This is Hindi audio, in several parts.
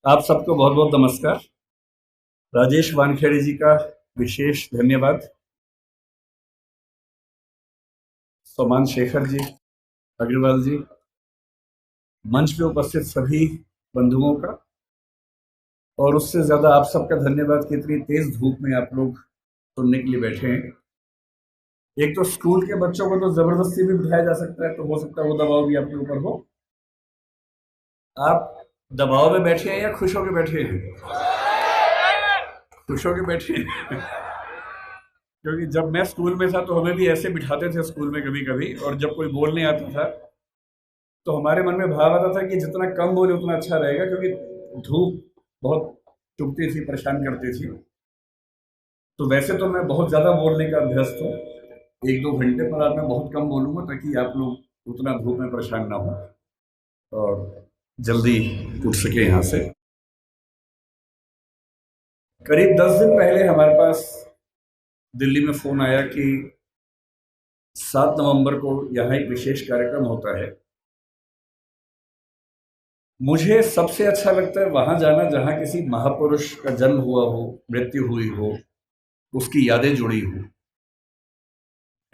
आप सबको बहुत बहुत नमस्कार। राजेश वानखेड़े जी का विशेष धन्यवाद। सोमान शेखर जी, अग्रवाल जी, मंच पे उपस्थित सभी बंधुओं का, और उससे ज़्यादा आप सबका धन्यवाद कि इतनी तेज धूप में आप लोग सुनने के लिए बैठे हैं। एक तो स्कूल के बच्चों को तो ज़बरदस्ती भी बिठाया जा सकता है, तो हो सकता है वो दबाव भी आपके ऊपर हो। आप दबाव में बैठे हैं या खुश होकर बैठे हैं? खुश होकर बैठे हैं। क्योंकि जब मैं स्कूल में था तो हमें भी ऐसे बिठाते थे स्कूल में कभी कभी, और जब कोई बोलने आता था तो हमारे मन में भाव आता था कि जितना कम बोले उतना अच्छा रहेगा, क्योंकि धूप बहुत चुभती थी, परेशान करती थी। तो वैसे तो मैं बहुत ज़्यादा बोलने का अभ्यस्त हूँ, एक दो घंटे पर आज मैं बहुत कम बोलूँगा ताकि आप लोग उतना धूप में परेशान ना हो और जल्दी उठ सके यहाँ से। करीब 10 दिन पहले हमारे पास दिल्ली में फ़ोन आया कि 7 नवंबर को यहाँ एक विशेष कार्यक्रम होता है। मुझे सबसे अच्छा लगता है वहाँ जाना जहाँ किसी महापुरुष का जन्म हुआ हो, मृत्यु हुई हो, उसकी यादें जुड़ी हो।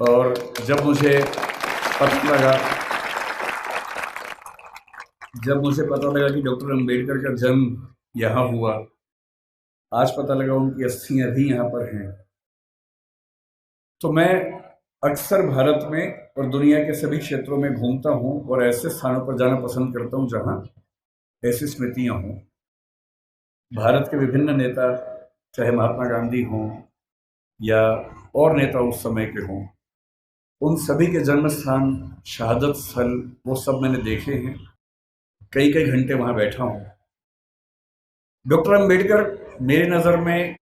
और जब मुझे पता लगा कि डॉक्टर अंबेडकर का जन्म यहाँ हुआ, आज पता लगा उनकी अस्थियां भी यहाँ पर हैं, तो मैं अक्सर भारत में और दुनिया के सभी क्षेत्रों में घूमता हूँ और ऐसे स्थानों पर जाना पसंद करता हूँ जहाँ ऐसी स्मृतियाँ हों। भारत के विभिन्न नेता, चाहे महात्मा गांधी हों या और नेता उस समय के हों, उन सभी के जन्म स्थान, शहादत स्थल, वो सब मैंने देखे हैं। कई कई घंटे वहाँ बैठा हूँ। डॉक्टर अंबेडकर मेरी नज़र में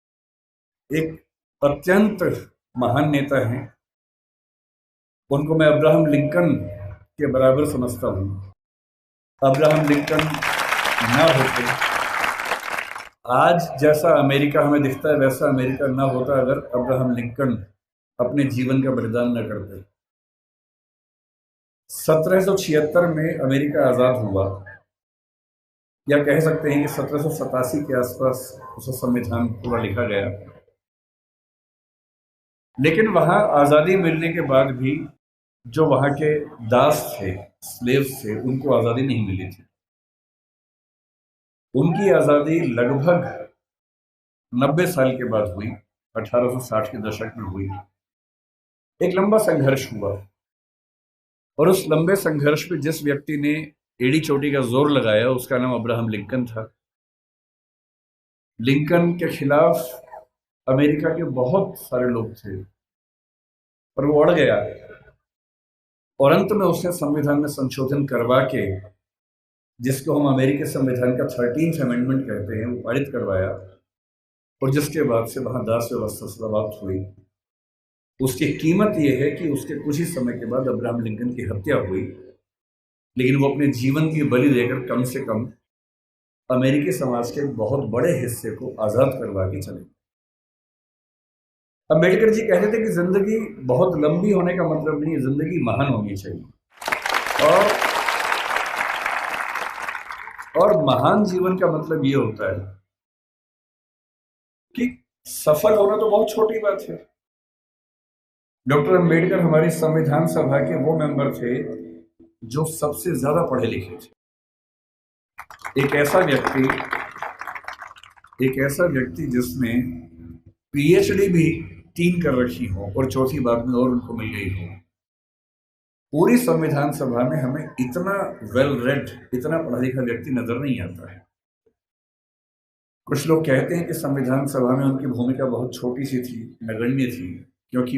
एक अत्यंत महान नेता हैं। उनको मैं अब्राहम लिंकन के बराबर समझता हूँ। अब्राहम लिंकन ना होते, आज जैसा अमेरिका हमें दिखता है वैसा अमेरिका ना होता अगर अब्राहम लिंकन अपने जीवन का बलिदान न करते। 1776 में अमेरिका आज़ाद हुआ, या कह सकते हैं कि 1787 के आसपास उसका संविधान पूरा लिखा गया। लेकिन वहाँ आज़ादी मिलने के बाद भी जो वहाँ के दास थे, स्लेव्स थे, उनको आज़ादी नहीं मिली थी। उनकी आज़ादी लगभग 90 साल के बाद हुई, 1860 के दशक में हुई। एक लंबा संघर्ष हुआ, और उस लंबे संघर्ष में जिस व्यक्ति ने एड़ी चोटी का जोर लगाया उसका नाम अब्राहम लिंकन था। लिंकन के खिलाफ अमेरिका के बहुत सारे लोग थे, पर वो अड़ गया, और अंत में उसने संविधान में संशोधन करवा के, जिसको हम अमेरिकी संविधान का 13th अमेंडमेंट कहते हैं, वो पारित करवाया। और जिसके बाद से वहां दास व्यवस्था समाप्त हुई। उसकी कीमत यह है कि उसके कुछ ही समय के बाद अब्राहम लिंकन की हत्या हुई, लेकिन वो अपने जीवन की बलि देकर कम से कम अमेरिकी समाज के एक बहुत बड़े हिस्से को आज़ाद करवा के चले। अम्बेडकर जी कहते थे कि जिंदगी बहुत लंबी होने का मतलब नहीं है, जिंदगी महान होनी चाहिए। और महान जीवन का मतलब ये होता है कि सफल होना तो बहुत छोटी बात है। डॉक्टर अंबेडकर हमारी संविधान सभा के वो मेंबर थे जो सबसे ज्यादा पढ़े लिखे थे। एक ऐसा व्यक्ति जिसने पीएचडी भी 3 कर रखी हो और चौथी बाद में और उनको मिल गई हो। पूरी संविधान सभा में हमें इतना वेल रेड, इतना पढ़ा लिखा व्यक्ति नजर नहीं आता है। कुछ लोग कहते हैं कि संविधान सभा में उनकी भूमिका बहुत छोटी सी थी, नगण्य थी, क्योंकि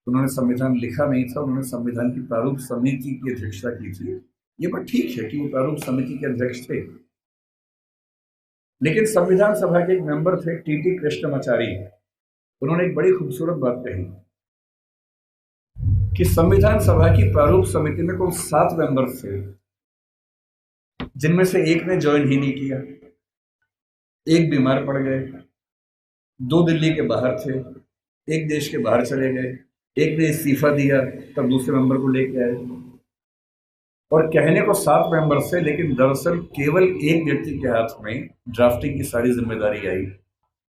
उन्होंने संविधान लिखा नहीं था, उन्होंने संविधान की प्रारूप समिति की अध्यक्षता की थी। ये बात ठीक है कि वो प्रारूप समिति के अध्यक्ष थे, लेकिन संविधान सभा के एक मेंबर थे टीटी कृष्णमाचारी। उन्होंने एक बड़ी खूबसूरत बात कही कि संविधान सभा की प्रारूप समिति में कुल 7 मेंबर थे, जिनमें से एक ने ज्वाइन ही नहीं किया, एक बीमार पड़ गए, 2 दिल्ली के बाहर थे, एक देश के बाहर चले गए, एक ने इस्तीफा दिया, तब दूसरे मेंबर को लेके आए। और कहने को 7 मेंबर से, लेकिन दरअसल केवल एक व्यक्ति के हाथ में ड्राफ्टिंग की सारी जिम्मेदारी आई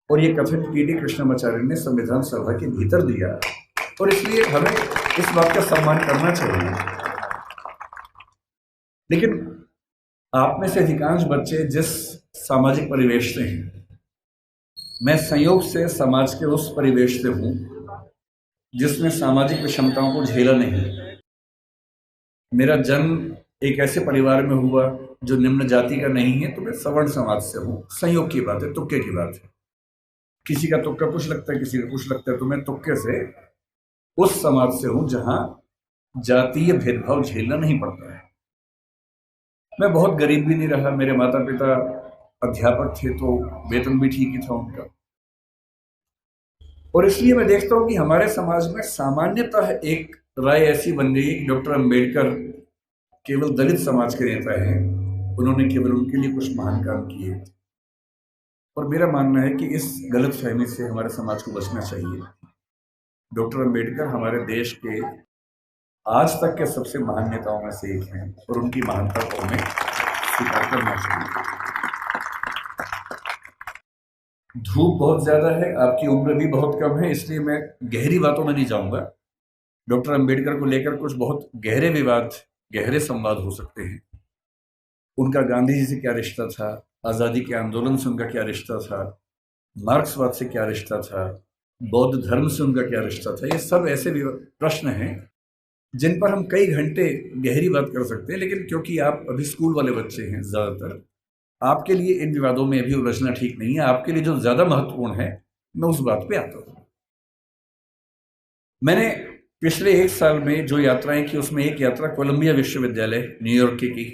और ये कथन टी.डी. कृष्णमाचार्य ने संविधान सभा के भीतर दिया, और इसलिए हमें इस बात का सम्मान करना चाहिए। लेकिन आप में से अधिकांश बच्चे जिस सामाजिक परिवेश से हैं, मैं संयोग से समाज के उस परिवेश से हूं जिसमें सामाजिक विषमताओं को झेला नहीं। मेरा जन्म एक ऐसे परिवार में हुआ जो निम्न जाति का नहीं है, तो मैं सवर्ण समाज से हूं। संयोग की बात है, तुक्के की बात है। किसी का तुक्का कुछ लगता है, किसी का कुछ लगता है, तो मैं तुक्के से उस समाज से हूं जहां जातीय भेदभाव झेलना नहीं पड़ता है। मैं बहुत गरीब भी नहीं रहा, मेरे माता पिता अध्यापक थे तो वेतन भी ठीक ही था उनका, और इसलिए मैं देखता हूं कि हमारे समाज में सामान्यतः एक राय ऐसी बन गई है कि डॉक्टर अंबेडकर केवल दलित समाज के नेता हैं, उन्होंने केवल उनके लिए कुछ महान काम किए। और मेरा मानना है कि इस गलत फहमी से हमारे समाज को बचना चाहिए। डॉक्टर अंबेडकर हमारे देश के आज तक के सबसे महान नेताओं में से एक हैं और उनकी महानता को हमें स्वीकार करना चाहिए। धूप बहुत ज्यादा है, आपकी उम्र भी बहुत कम है, इसलिए मैं गहरी बातों में नहीं जाऊंगा। डॉक्टर अंबेडकर को लेकर कुछ बहुत गहरे विवाद, गहरे संवाद हो सकते हैं। उनका गांधी जी से क्या रिश्ता था, आज़ादी के आंदोलन से उनका क्या रिश्ता था, मार्क्सवाद से क्या रिश्ता था, बौद्ध धर्म से उनका क्या रिश्ता था, ये सब ऐसे प्रश्न हैं जिन पर हम कई घंटे गहरी बात कर सकते हैं। लेकिन क्योंकि आप अभी स्कूल वाले बच्चे हैं ज़्यादातर, आपके लिए इन विवादों में अभी उलझना ठीक नहीं है। आपके लिए जो ज़्यादा महत्वपूर्ण है, मैं उस बात पे आता हूँ। मैंने पिछले 1 साल में जो यात्राएं की, उसमें एक यात्रा कोलंबिया विश्वविद्यालय न्यूयॉर्क की,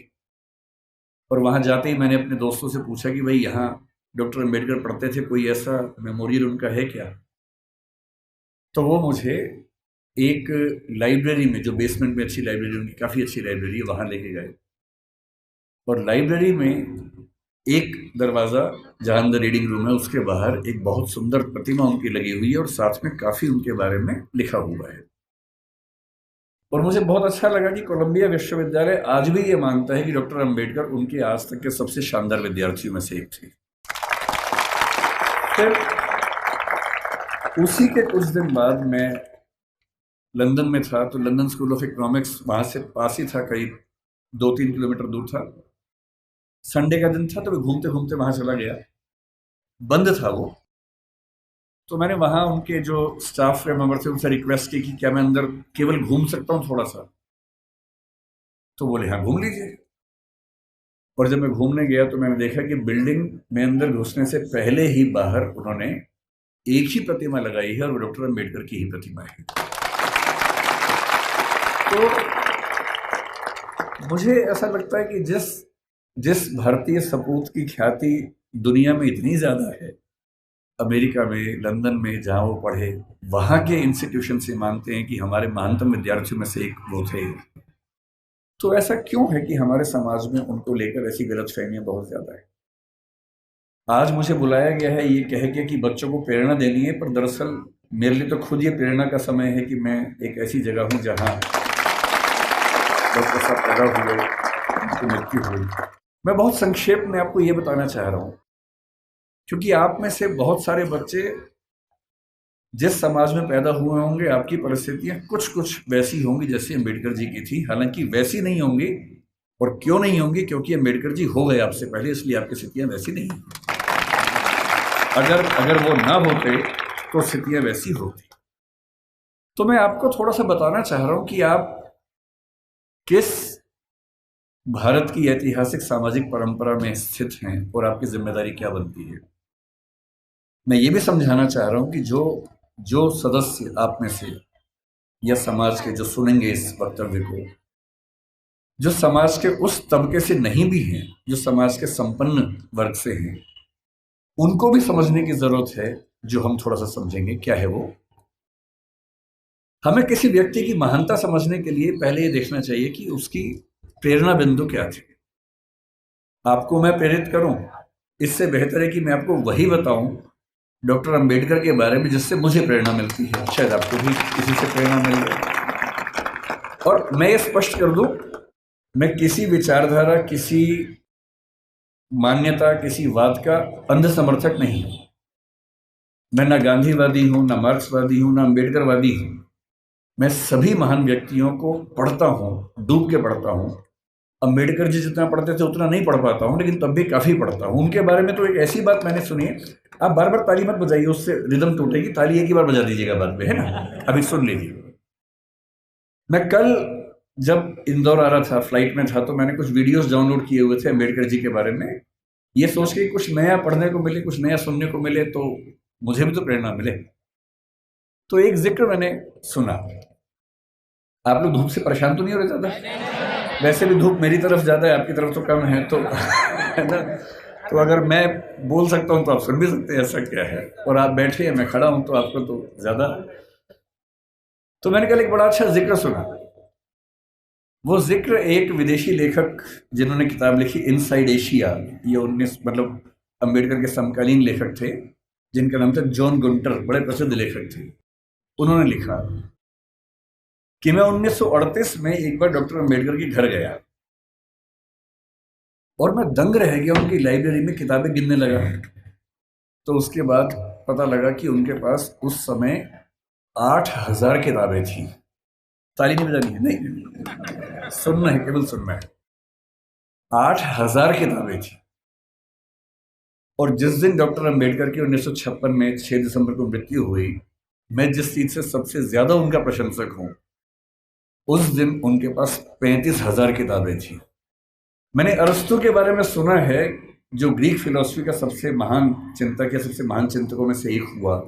और वहाँ जाते ही मैंने अपने दोस्तों से पूछा कि भाई यहाँ डॉक्टर अंबेडकर पढ़ते थे, कोई ऐसा मेमोरियल उनका है क्या? तो वो मुझे एक लाइब्रेरी में, जो बेसमेंट में अच्छी लाइब्रेरी, उनकी काफ़ी अच्छी लाइब्रेरी है, वहाँ लेके गए। और लाइब्रेरी में एक दरवाज़ा जहाँ अंदर रीडिंग रूम है, उसके बाहर एक बहुत सुंदर प्रतिमा उनकी लगी हुई है और साथ में काफ़ी उनके बारे में लिखा हुआ है। और मुझे बहुत अच्छा लगा कि कोलंबिया विश्वविद्यालय आज भी ये मानता है कि डॉक्टर अंबेडकर उनके आज तक के सबसे शानदार विद्यार्थियों में से एक थे। फिर उसी के कुछ दिन बाद मैं लंदन में था, तो लंदन स्कूल ऑफ इकोनॉमिक्स वहाँ से पास ही था, करीब 2-3 किलोमीटर दूर था। संडे का दिन था, तो मैं घूमते घूमते वहाँ चला गया। बंद था वो, तो मैंने वहाँ उनके जो स्टाफ के मेंबर थे उनसे रिक्वेस्ट की कि क्या मैं अंदर केवल घूम सकता हूँ थोड़ा सा? तो बोले हाँ घूम लीजिए। और जब मैं घूमने गया तो मैंने देखा कि बिल्डिंग में अंदर घुसने से पहले ही बाहर उन्होंने एक ही प्रतिमा लगाई है, और वो डॉक्टर अंबेडकर की ही प्रतिमा है। तो मुझे ऐसा लगता है कि जिस भारतीय सपूत की ख्याति दुनिया में इतनी ज़्यादा है, अमेरिका में, लंदन में जहाँ वो पढ़े, वहाँ के इंस्टीट्यूशन से मानते हैं कि हमारे महानतम विद्यार्थियों में से एक वो थे। तो ऐसा क्यों है कि हमारे समाज में उनको लेकर ऐसी गलतफहमियां बहुत ज़्यादा है? आज मुझे बुलाया गया है ये कह के कि बच्चों को प्रेरणा देनी है, पर दरअसल मेरे लिए तो खुद ये प्रेरणा का समय है कि मैं एक ऐसी जगह हूँ जहाँ डॉक्टर साहब पैदा हुए, उनकी मृत्यु हुई। मैं बहुत संक्षेप में आपको ये बताना चाह रहा हूँ, क्योंकि आप में से बहुत सारे बच्चे जिस समाज में पैदा हुए होंगे, आपकी परिस्थितियां कुछ कुछ वैसी होंगी जैसे अम्बेडकर जी की थी। हालांकि वैसी नहीं होंगी, और क्यों नहीं होंगी? क्योंकि अम्बेडकर जी हो गए आपसे पहले, इसलिए आपकी स्थितियां वैसी नहीं। अगर वो ना होते तो स्थितियां वैसी होती। तो मैं आपको थोड़ा सा बताना चाह रहा हूं कि आप किस भारत की ऐतिहासिक सामाजिक परंपरा में स्थित हैं और आपकी जिम्मेदारी क्या बनती है। मैं ये भी समझाना चाह रहा हूं कि जो सदस्य आप में से या समाज के जो सुनेंगे इस वक्तव्य को, जो समाज के उस तबके से नहीं भी हैं, जो समाज के संपन्न वर्ग से हैं, उनको भी समझने की जरूरत है। जो हम थोड़ा सा समझेंगे क्या है वो। हमें किसी व्यक्ति की महानता समझने के लिए पहले ये देखना चाहिए कि उसकी प्रेरणा बिंदु क्या थे। आपको मैं प्रेरित करूं, इससे बेहतर है कि मैं आपको वही बताऊं डॉक्टर अंबेडकर के बारे में जिससे मुझे प्रेरणा मिलती है। शायद आपको भी किसी से प्रेरणा मिल जाए। और मैं ये स्पष्ट कर दूं मैं किसी विचारधारा, किसी मान्यता, किसी वाद का अंध समर्थक नहीं हूं। मैं ना गांधीवादी हूं, ना मार्क्सवादी हूं, ना अम्बेडकरवादी हूं। मैं सभी महान व्यक्तियों को पढ़ता हूं, डूब के पढ़ता हूं। अम्बेडकर जी जितना पढ़ते थे उतना नहीं पढ़ पाता हूं, लेकिन तब भी काफी पढ़ता हूं। उनके बारे में तो एक ऐसी बात मैंने सुनी है, आप बार बार ताली मत बजाइए, उससे रिदम टूटेगी। ताली एक ही बार बजा दीजिएगा बाद में, है ना। अभी सुन लीजिए। मैं कल जब इंदौर आ रहा था, फ्लाइट में था, तो मैंने कुछ वीडियोस डाउनलोड किए हुए थे अम्बेडकर जी के बारे में, ये सोच के कुछ नया पढ़ने को मिले, कुछ नया सुनने को मिले, तो मुझे भी तो प्रेरणा मिले। तो एक जिक्र मैंने सुना। आप लोग धूप से परेशान तो नहीं हो रहे ज्यादा? वैसे भी धूप मेरी तरफ ज्यादा है, आपकी तरफ तो कम है, तो है ना। तो अगर मैं बोल सकता हूं तो आप सुन भी सकते हैं, ऐसा क्या है। और आप बैठे हैं, मैं खड़ा हूं, तो आपको तो ज्यादा। तो मैंने कल एक बड़ा अच्छा जिक्र सुना। वो जिक्र एक विदेशी लेखक जिन्होंने किताब लिखी इनसाइड एशिया, ये 19 मतलब अम्बेडकर के समकालीन लेखक थे, जिनका नाम था जॉन गुंटर, बड़े प्रसिद्ध लेखक थे। उन्होंने लिखा कि मैं 1938 में एक बार डॉक्टर अम्बेडकर के घर गया और मैं दंग रह गया। उनकी लाइब्रेरी में किताबें गिनने लगा, तो उसके बाद पता लगा कि उनके पास उस समय 8,000 किताबें थी। ताली नहीं बजानी है, नहीं, सुनना है, केवल सुनना है। 8,000 किताबें थी। और जिस दिन डॉक्टर अम्बेडकर की 1956 में 6 दिसंबर को मृत्यु हुई, मैं जिस चीज से सबसे ज्यादा उनका प्रशंसक हूं, उस दिन उनके पास 35,000 किताबें थी। मैंने अरस्तु के बारे में सुना है, जो ग्रीक फिलॉसफी का सबसे महान चिंतक या सबसे महान चिंतकों में से एक हुआ।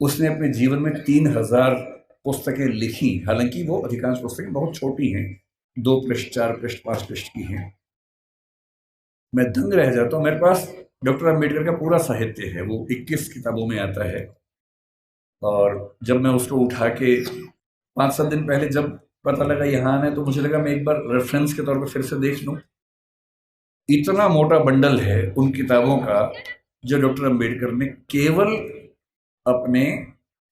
उसने अपने जीवन में 3,000 पुस्तकें लिखी। हालांकि वो अधिकांश पुस्तकें बहुत छोटी हैं, 2 पृष्ठ, 4 पृष्ठ, 5 पृष्ठ की हैं। मैं दंग रह जाता हूँ। मेरे पास डॉक्टर अम्बेडकर का पूरा साहित्य है, वो 21 किताबों में आता है। और जब मैं उसको उठा के 5-7 दिन पहले जब पता लगा यहाँ आना है, तो मुझे लगा मैं एक बार रेफरेंस के तौर पर फिर से देख लूँ। इतना मोटा बंडल है उन किताबों का, जो डॉक्टर अम्बेडकर ने केवल अपने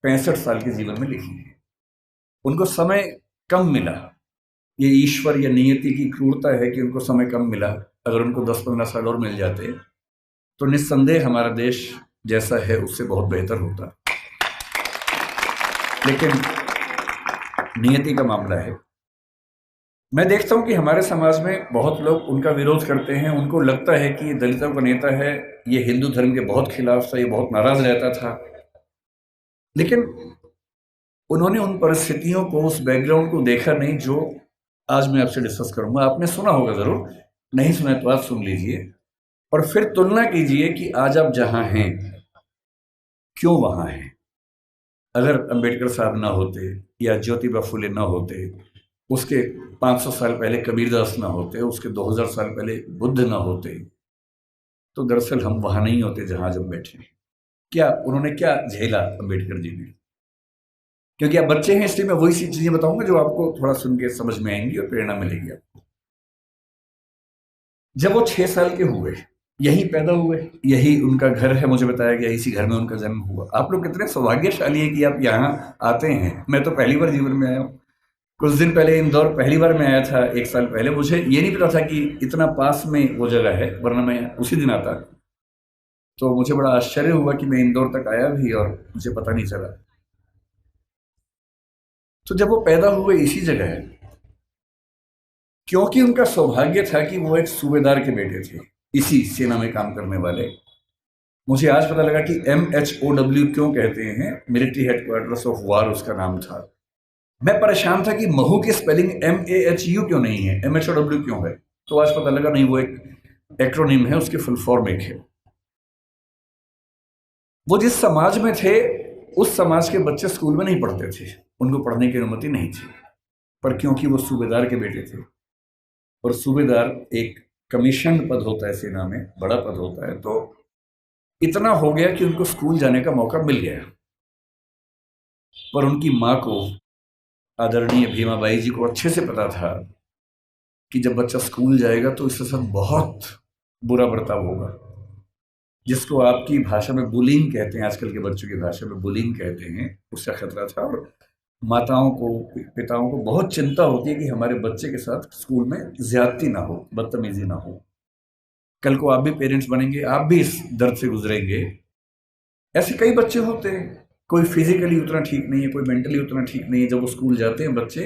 65 साल के जीवन में लिखी है। उनको समय कम मिला। ये ईश्वर या नियति की क्रूरता है कि उनको समय कम मिला। अगर उनको 10-15 साल और मिल जाते तो निस्संदेह हमारा देश जैसा है उससे बहुत बेहतर होता। लेकिन नियति का मामला है। मैं देखता हूं कि हमारे समाज में बहुत लोग उनका विरोध करते हैं। उनको लगता है कि ये दलितों का नेता है, ये हिंदू धर्म के बहुत खिलाफ था, ये बहुत नाराज रहता था। लेकिन उन्होंने उन परिस्थितियों को, उस बैकग्राउंड को देखा नहीं जो आज मैं आपसे डिस्कस करूंगा। आपने सुना होगा जरूर, नहीं सुना तो आप सुन लीजिए और फिर तुलना कीजिए कि आज आप जहां हैं क्यों वहां हैं। अगर अंबेडकर साहब ना होते या ज्योतिबा फुले ना होते, उसके 500 साल पहले कबीरदास ना होते, उसके 2000 साल पहले बुद्ध ना होते, तो दरअसल हम वहां नहीं होते जहां आज हम बैठे हैं। क्या उन्होंने क्या झेला अम्बेडकर जी ने? क्योंकि आप बच्चे हैं इसलिए मैं वही सी चीजें बताऊंगा जो आपको थोड़ा सुन के समझ में आएंगी और प्रेरणा मिलेगी आपको। जब वो 6 साल के हुए, यहीं पैदा हुए, यही उनका घर है, मुझे बताया गया इसी घर में उनका जन्म हुआ। आप लोग कितने सौभाग्यशाली है कि आप यहाँ आते हैं। मैं तो पहली बार जीवन में आया हूँ। कुछ दिन पहले इंदौर पहली बार मैं आया था, 1 साल पहले। मुझे ये नहीं पता था कि इतना पास में वो जगह है, वरना मैं उसी दिन आता। तो मुझे बड़ा आश्चर्य हुआ कि मैं इंदौर तक आया भी और मुझे पता नहीं चला। तो जब वो पैदा हुए इसी जगह है, क्योंकि उनका सौभाग्य था कि वो एक सूबेदार के बेटे थे, इसी सेना में काम करने वाले। मुझे आज पता लगा कि MHOW क्यों कहते हैं, मिलिट्री हेडक्वार्टर्स ऑफ वार उसका नाम था। मैं परेशान था कि महू की स्पेलिंग MAHU क्यों नहीं है, MHOW क्यों है। तो आज पता लगा नहीं, वो एक एक्रोनिम है, उसकी फुल फॉर्म एक है। वो जिस समाज में थे उस समाज के बच्चे स्कूल में नहीं पढ़ते थे, उनको पढ़ने की अनुमति नहीं थी। पर क्योंकि वो सूबेदार के बेटे थे, और सूबेदार एक कमीशन पद होता है सेना में, बड़ा पद होता है, तो इतना हो गया कि उनको स्कूल जाने का मौका मिल गया। पर उनकी माँ को, आदरणीय भीमाबाई जी को अच्छे से पता था कि जब बच्चा स्कूल जाएगा तो इसके साथ बहुत बुरा बर्ताव होगा, जिसको आपकी भाषा में बुलिंग कहते हैं, आजकल के बच्चों की भाषा में बुलिंग कहते हैं, उसका खतरा था। और माताओं को, पिताओं को बहुत चिंता होती है कि हमारे बच्चे के साथ स्कूल में ज्यादती ना हो, बदतमीजी ना हो। कल को आप भी पेरेंट्स बनेंगे, आप भी इस दर्द से गुजरेंगे। ऐसे कई बच्चे होते हैं, कोई फिजिकली उतना ठीक नहीं है, कोई मेंटली उतना ठीक नहीं है। जब वो स्कूल जाते हैं बच्चे,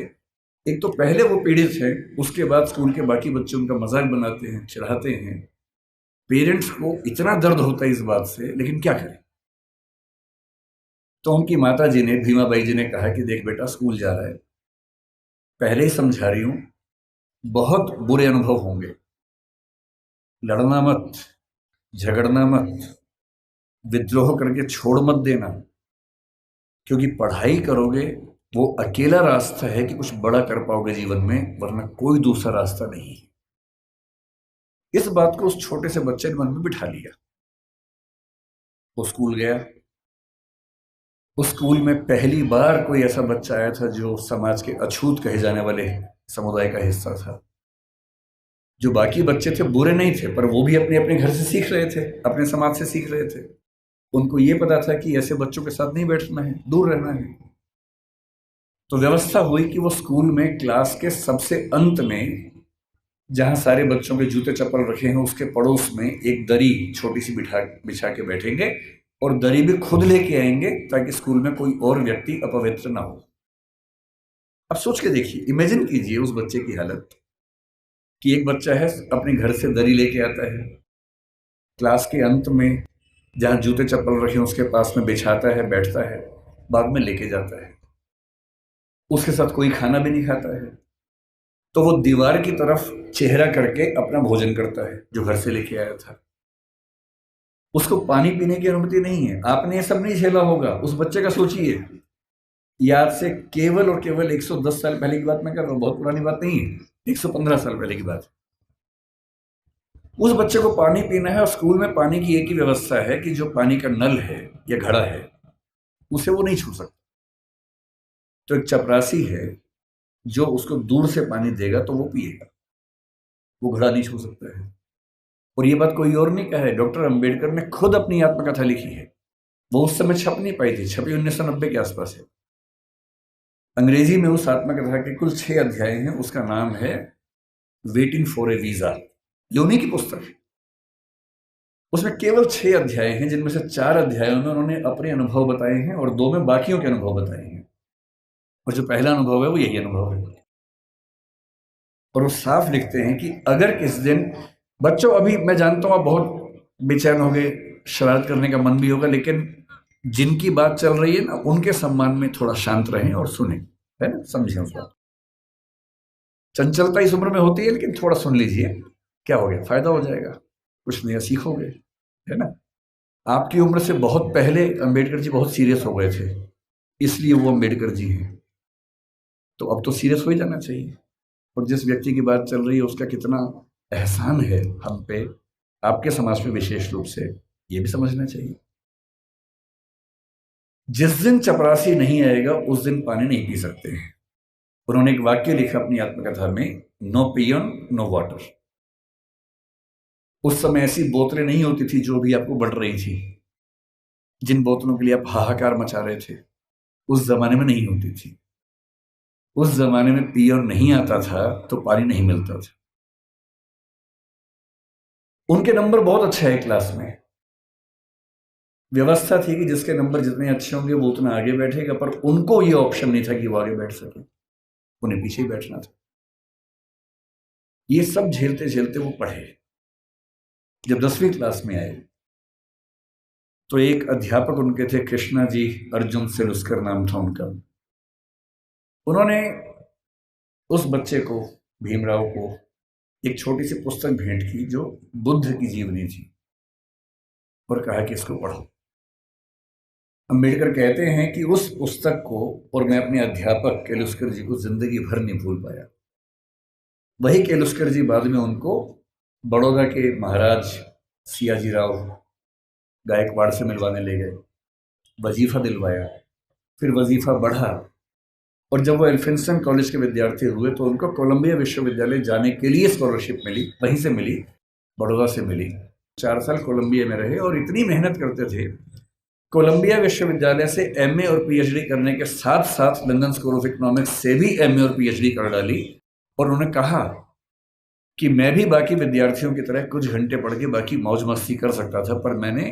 एक तो पहले वो पीड़ित है, उसके बाद स्कूल के बाकी बच्चे उनका मजाक बनाते हैं, चिढ़ाते हैं। पेरेंट्स को इतना दर्द होता है इस बात से, लेकिन क्या करें। तो उनकी माता जी ने, भीमाबाई जी ने कहा कि देख बेटा, स्कूल जा रहा है, पहले ही समझा रही हूं, बहुत बुरे अनुभव होंगे। लड़ना मत, झगड़ना मत, विद्रोह करके छोड़ मत देना, क्योंकि पढ़ाई करोगे वो अकेला रास्ता है कि कुछ बड़ा कर पाओगे जीवन में, वरना कोई दूसरा रास्ता नहीं है। इस बात को उस छोटे से बच्चे ने मन में बिठा लिया। वो स्कूल गया। उस स्कूल में पहली बार कोई ऐसा बच्चा आया था जो समाज के अछूत कहे जाने वाले समुदाय का हिस्सा था। जो बाकी बच्चे थे बुरे नहीं थे, पर वो भी अपने अपने घर से सीख रहे थे, अपने समाज से सीख रहे थे। उनको ये पता था कि ऐसे बच्चों के साथ नहीं बैठना है, दूर रहना है। तो व्यवस्था हुई कि वो स्कूल में क्लास के सबसे अंत में, जहां सारे बच्चों के जूते चप्पल रखे हैं, उसके पड़ोस में एक दरी छोटी सी बिछा के बैठेंगे, और दरी भी खुद लेके आएंगे ताकि स्कूल में कोई और व्यक्ति अपवित्र ना हो। अब सोच के देखिए, इमेजिन कीजिए उस बच्चे की हालत कि एक बच्चा है, अपने घर से दरी लेके आता है, क्लास के अंत में जहां जूते चप्पल रखे हैं उसके पास में बिछाता है, बैठता है, बाद में लेके जाता है। उसके साथ कोई खाना भी नहीं खाता है, तो वो दीवार की तरफ चेहरा करके अपना भोजन करता है जो घर से लेके आया था। उसको पानी पीने की अनुमति नहीं है। आपने ये सब नहीं झेला होगा, उस बच्चे का सोचिए। याद से केवल और केवल 110 साल पहले की बात मैं कर रहा हूं, बहुत पुरानी बात नहीं है, 115 साल पहले की बात। उस बच्चे को पानी पीना है, और स्कूल में पानी की एक ही व्यवस्था है कि जो पानी का नल है या घड़ा है उसे वो नहीं छू सकता। तो एक चपरासी है जो उसको दूर से पानी देगा तो वो पिएगा, वो घड़ा नहीं छू सकता है। और ये बात कोई और नहीं कहा है, डॉक्टर अंबेडकर ने खुद अपनी आत्मकथा लिखी है। वो उस समय छप नहीं पाई थी, छपी 1990 के आसपास है। अंग्रेजी में उस आत्मकथा के कुल 6 अध्याय हैं। उसका नाम है वेटिंग फॉर ए वीजा। ये उन्हीं की पुस्तक है। उसमें केवल 6 अध्याय हैं, जिनमें से 4 अध्यायों में उन्होंने अपने अनुभव बताए हैं और 2 में बाकियों के अनुभव बताए हैं। और जो पहला अनुभव है वो यही अनुभव है। और वो साफ लिखते हैं कि अगर किस दिन, बच्चों अभी मैं जानता हूं आप बहुत बेचैन हो गए, शरारत करने का मन भी होगा, लेकिन जिनकी बात चल रही है ना, उनके सम्मान में थोड़ा शांत रहें और सुने, है ना, समझें उस बात। चंचलता इस उम्र में होती है, लेकिन थोड़ा सुन लीजिए, क्या हो गया, फायदा हो जाएगा, कुछ नया सीखोगे, है ना। आपकी उम्र से बहुत पहले अंबेडकर जी बहुत सीरियस हो गए थे, इसलिए वो अंबेडकर जी हैं। तो अब तो सीरियस हो ही जाना चाहिए। और जिस व्यक्ति की बात चल रही है उसका कितना एहसान है हम पे, आपके समाज में विशेष रूप से, ये भी समझना चाहिए। जिस दिन चपरासी नहीं आएगा उस दिन पानी नहीं पी सकते हैं। उन्होंने एक वाक्य लिखा अपनी आत्मकथा में, नो पियन नो वाटर। उस समय ऐसी बोतलें नहीं होती थी जो भी आपको बढ़ रही थी, जिन बोतलों के लिए आप हाहाकार मचा रहे थे, उस जमाने में नहीं होती थी। उस जमाने में पियर नहीं आता था तो पानी नहीं मिलता था। उनके नंबर बहुत अच्छे है क्लास में। व्यवस्था थी कि जिसके नंबर जितने अच्छे होंगे वो उतना आगे बैठेगा, पर उनको ये ऑप्शन नहीं था कि वो आगे बैठ सके, उन्हें पीछे ही बैठना था। ये सब झेलते झेलते वो पढ़े। जब 10वीं क्लास में आए तो एक अध्यापक उनके थे, कृष्णा जी अर्जुन सेलुस्कर नाम था उनका। उन्होंने उस बच्चे को, भीमराव को, एक छोटी सी पुस्तक भेंट की जो बुद्ध की जीवनी थी, और कहा कि इसको पढ़ो। अंबेडकर कहते हैं कि उस पुस्तक को और मैं अपने अध्यापक केलुस्कर जी को जिंदगी भर नहीं भूल पाया। वही केलुस्कर जी बाद में उनको बड़ौदा के महाराज सियाजी राव गायकवाड़ से मिलवाने ले गए, वजीफा दिलवाया, फिर वजीफा बढ़ा, और जब वो एल्फिंसन कॉलेज के विद्यार्थी हुए तो उनको कोलंबिया विश्वविद्यालय जाने के लिए स्कॉलरशिप मिली, वहीं से मिली, बड़ौदा से मिली। 4 साल कोलंबिया में रहे और इतनी मेहनत करते थे। कोलंबिया विश्वविद्यालय से एमए और पीएचडी करने के साथ साथ लंदन स्कूल ऑफ इकोनॉमिक्स से भी एमए और पीएचडी कर डाली। और उन्होंने कहा कि मैं भी बाकी विद्यार्थियों की तरह कुछ घंटे पढ़ के बाकी मौज मस्ती कर सकता था, पर मैंने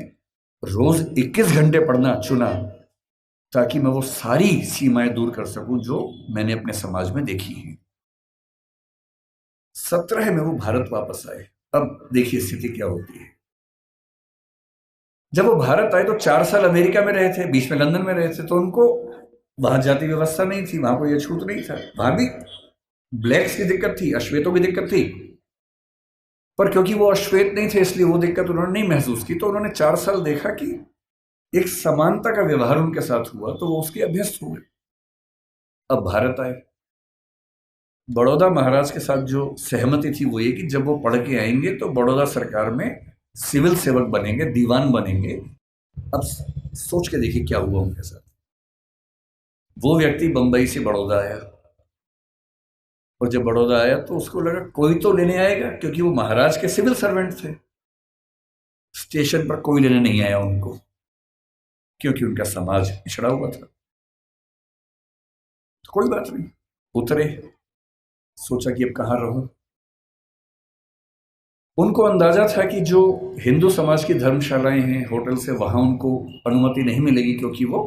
रोज 21 घंटे पढ़ना चुना ताकि मैं वो सारी सीमाएं दूर कर सकूं जो मैंने अपने समाज में देखी हैं। 17 में वो भारत वापस आए। अब देखिए स्थिति क्या होती है। जब वो भारत आए तो 4 साल अमेरिका में रहे थे, बीच में लंदन में रहे थे, तो उनको वहां जाति व्यवस्था नहीं थी, वहां कोई अछूत नहीं था। वहां भी ब्लैक्स की दिक्कत थी, अश्वेतों की दिक्कत थी, पर क्योंकि वो अश्वेत नहीं थे इसलिए वो दिक्कत उन्होंने नहीं महसूस की। तो उन्होंने 4 साल देखा कि एक समानता का व्यवहार उनके साथ हुआ, तो वो उसके अभ्यस्त हुए। अब भारत आए। बड़ौदा महाराज के साथ जो सहमति थी वो ये कि जब वो पढ़ के आएंगे तो बड़ौदा सरकार में सिविल सेवक बनेंगे, दीवान बनेंगे। अब सोच के देखिए क्या हुआ उनके साथ। वो व्यक्ति बंबई से बड़ौदा आया, और जब बड़ौदा आया तो उसको लगा कोई तो लेने आएगा, क्योंकि वो महाराज के सिविल सर्वेंट थे। स्टेशन पर कोई लेने नहीं आया उनको, क्योंकि उनका समाज पिछड़ा हुआ था। तो कोई बात नहीं, उतरे, सोचा कि अब कहां रहूं। उनको अंदाजा था कि जो हिंदू समाज की धर्मशालाएं हैं, होटल से, वहां उनको अनुमति नहीं मिलेगी, क्योंकि वो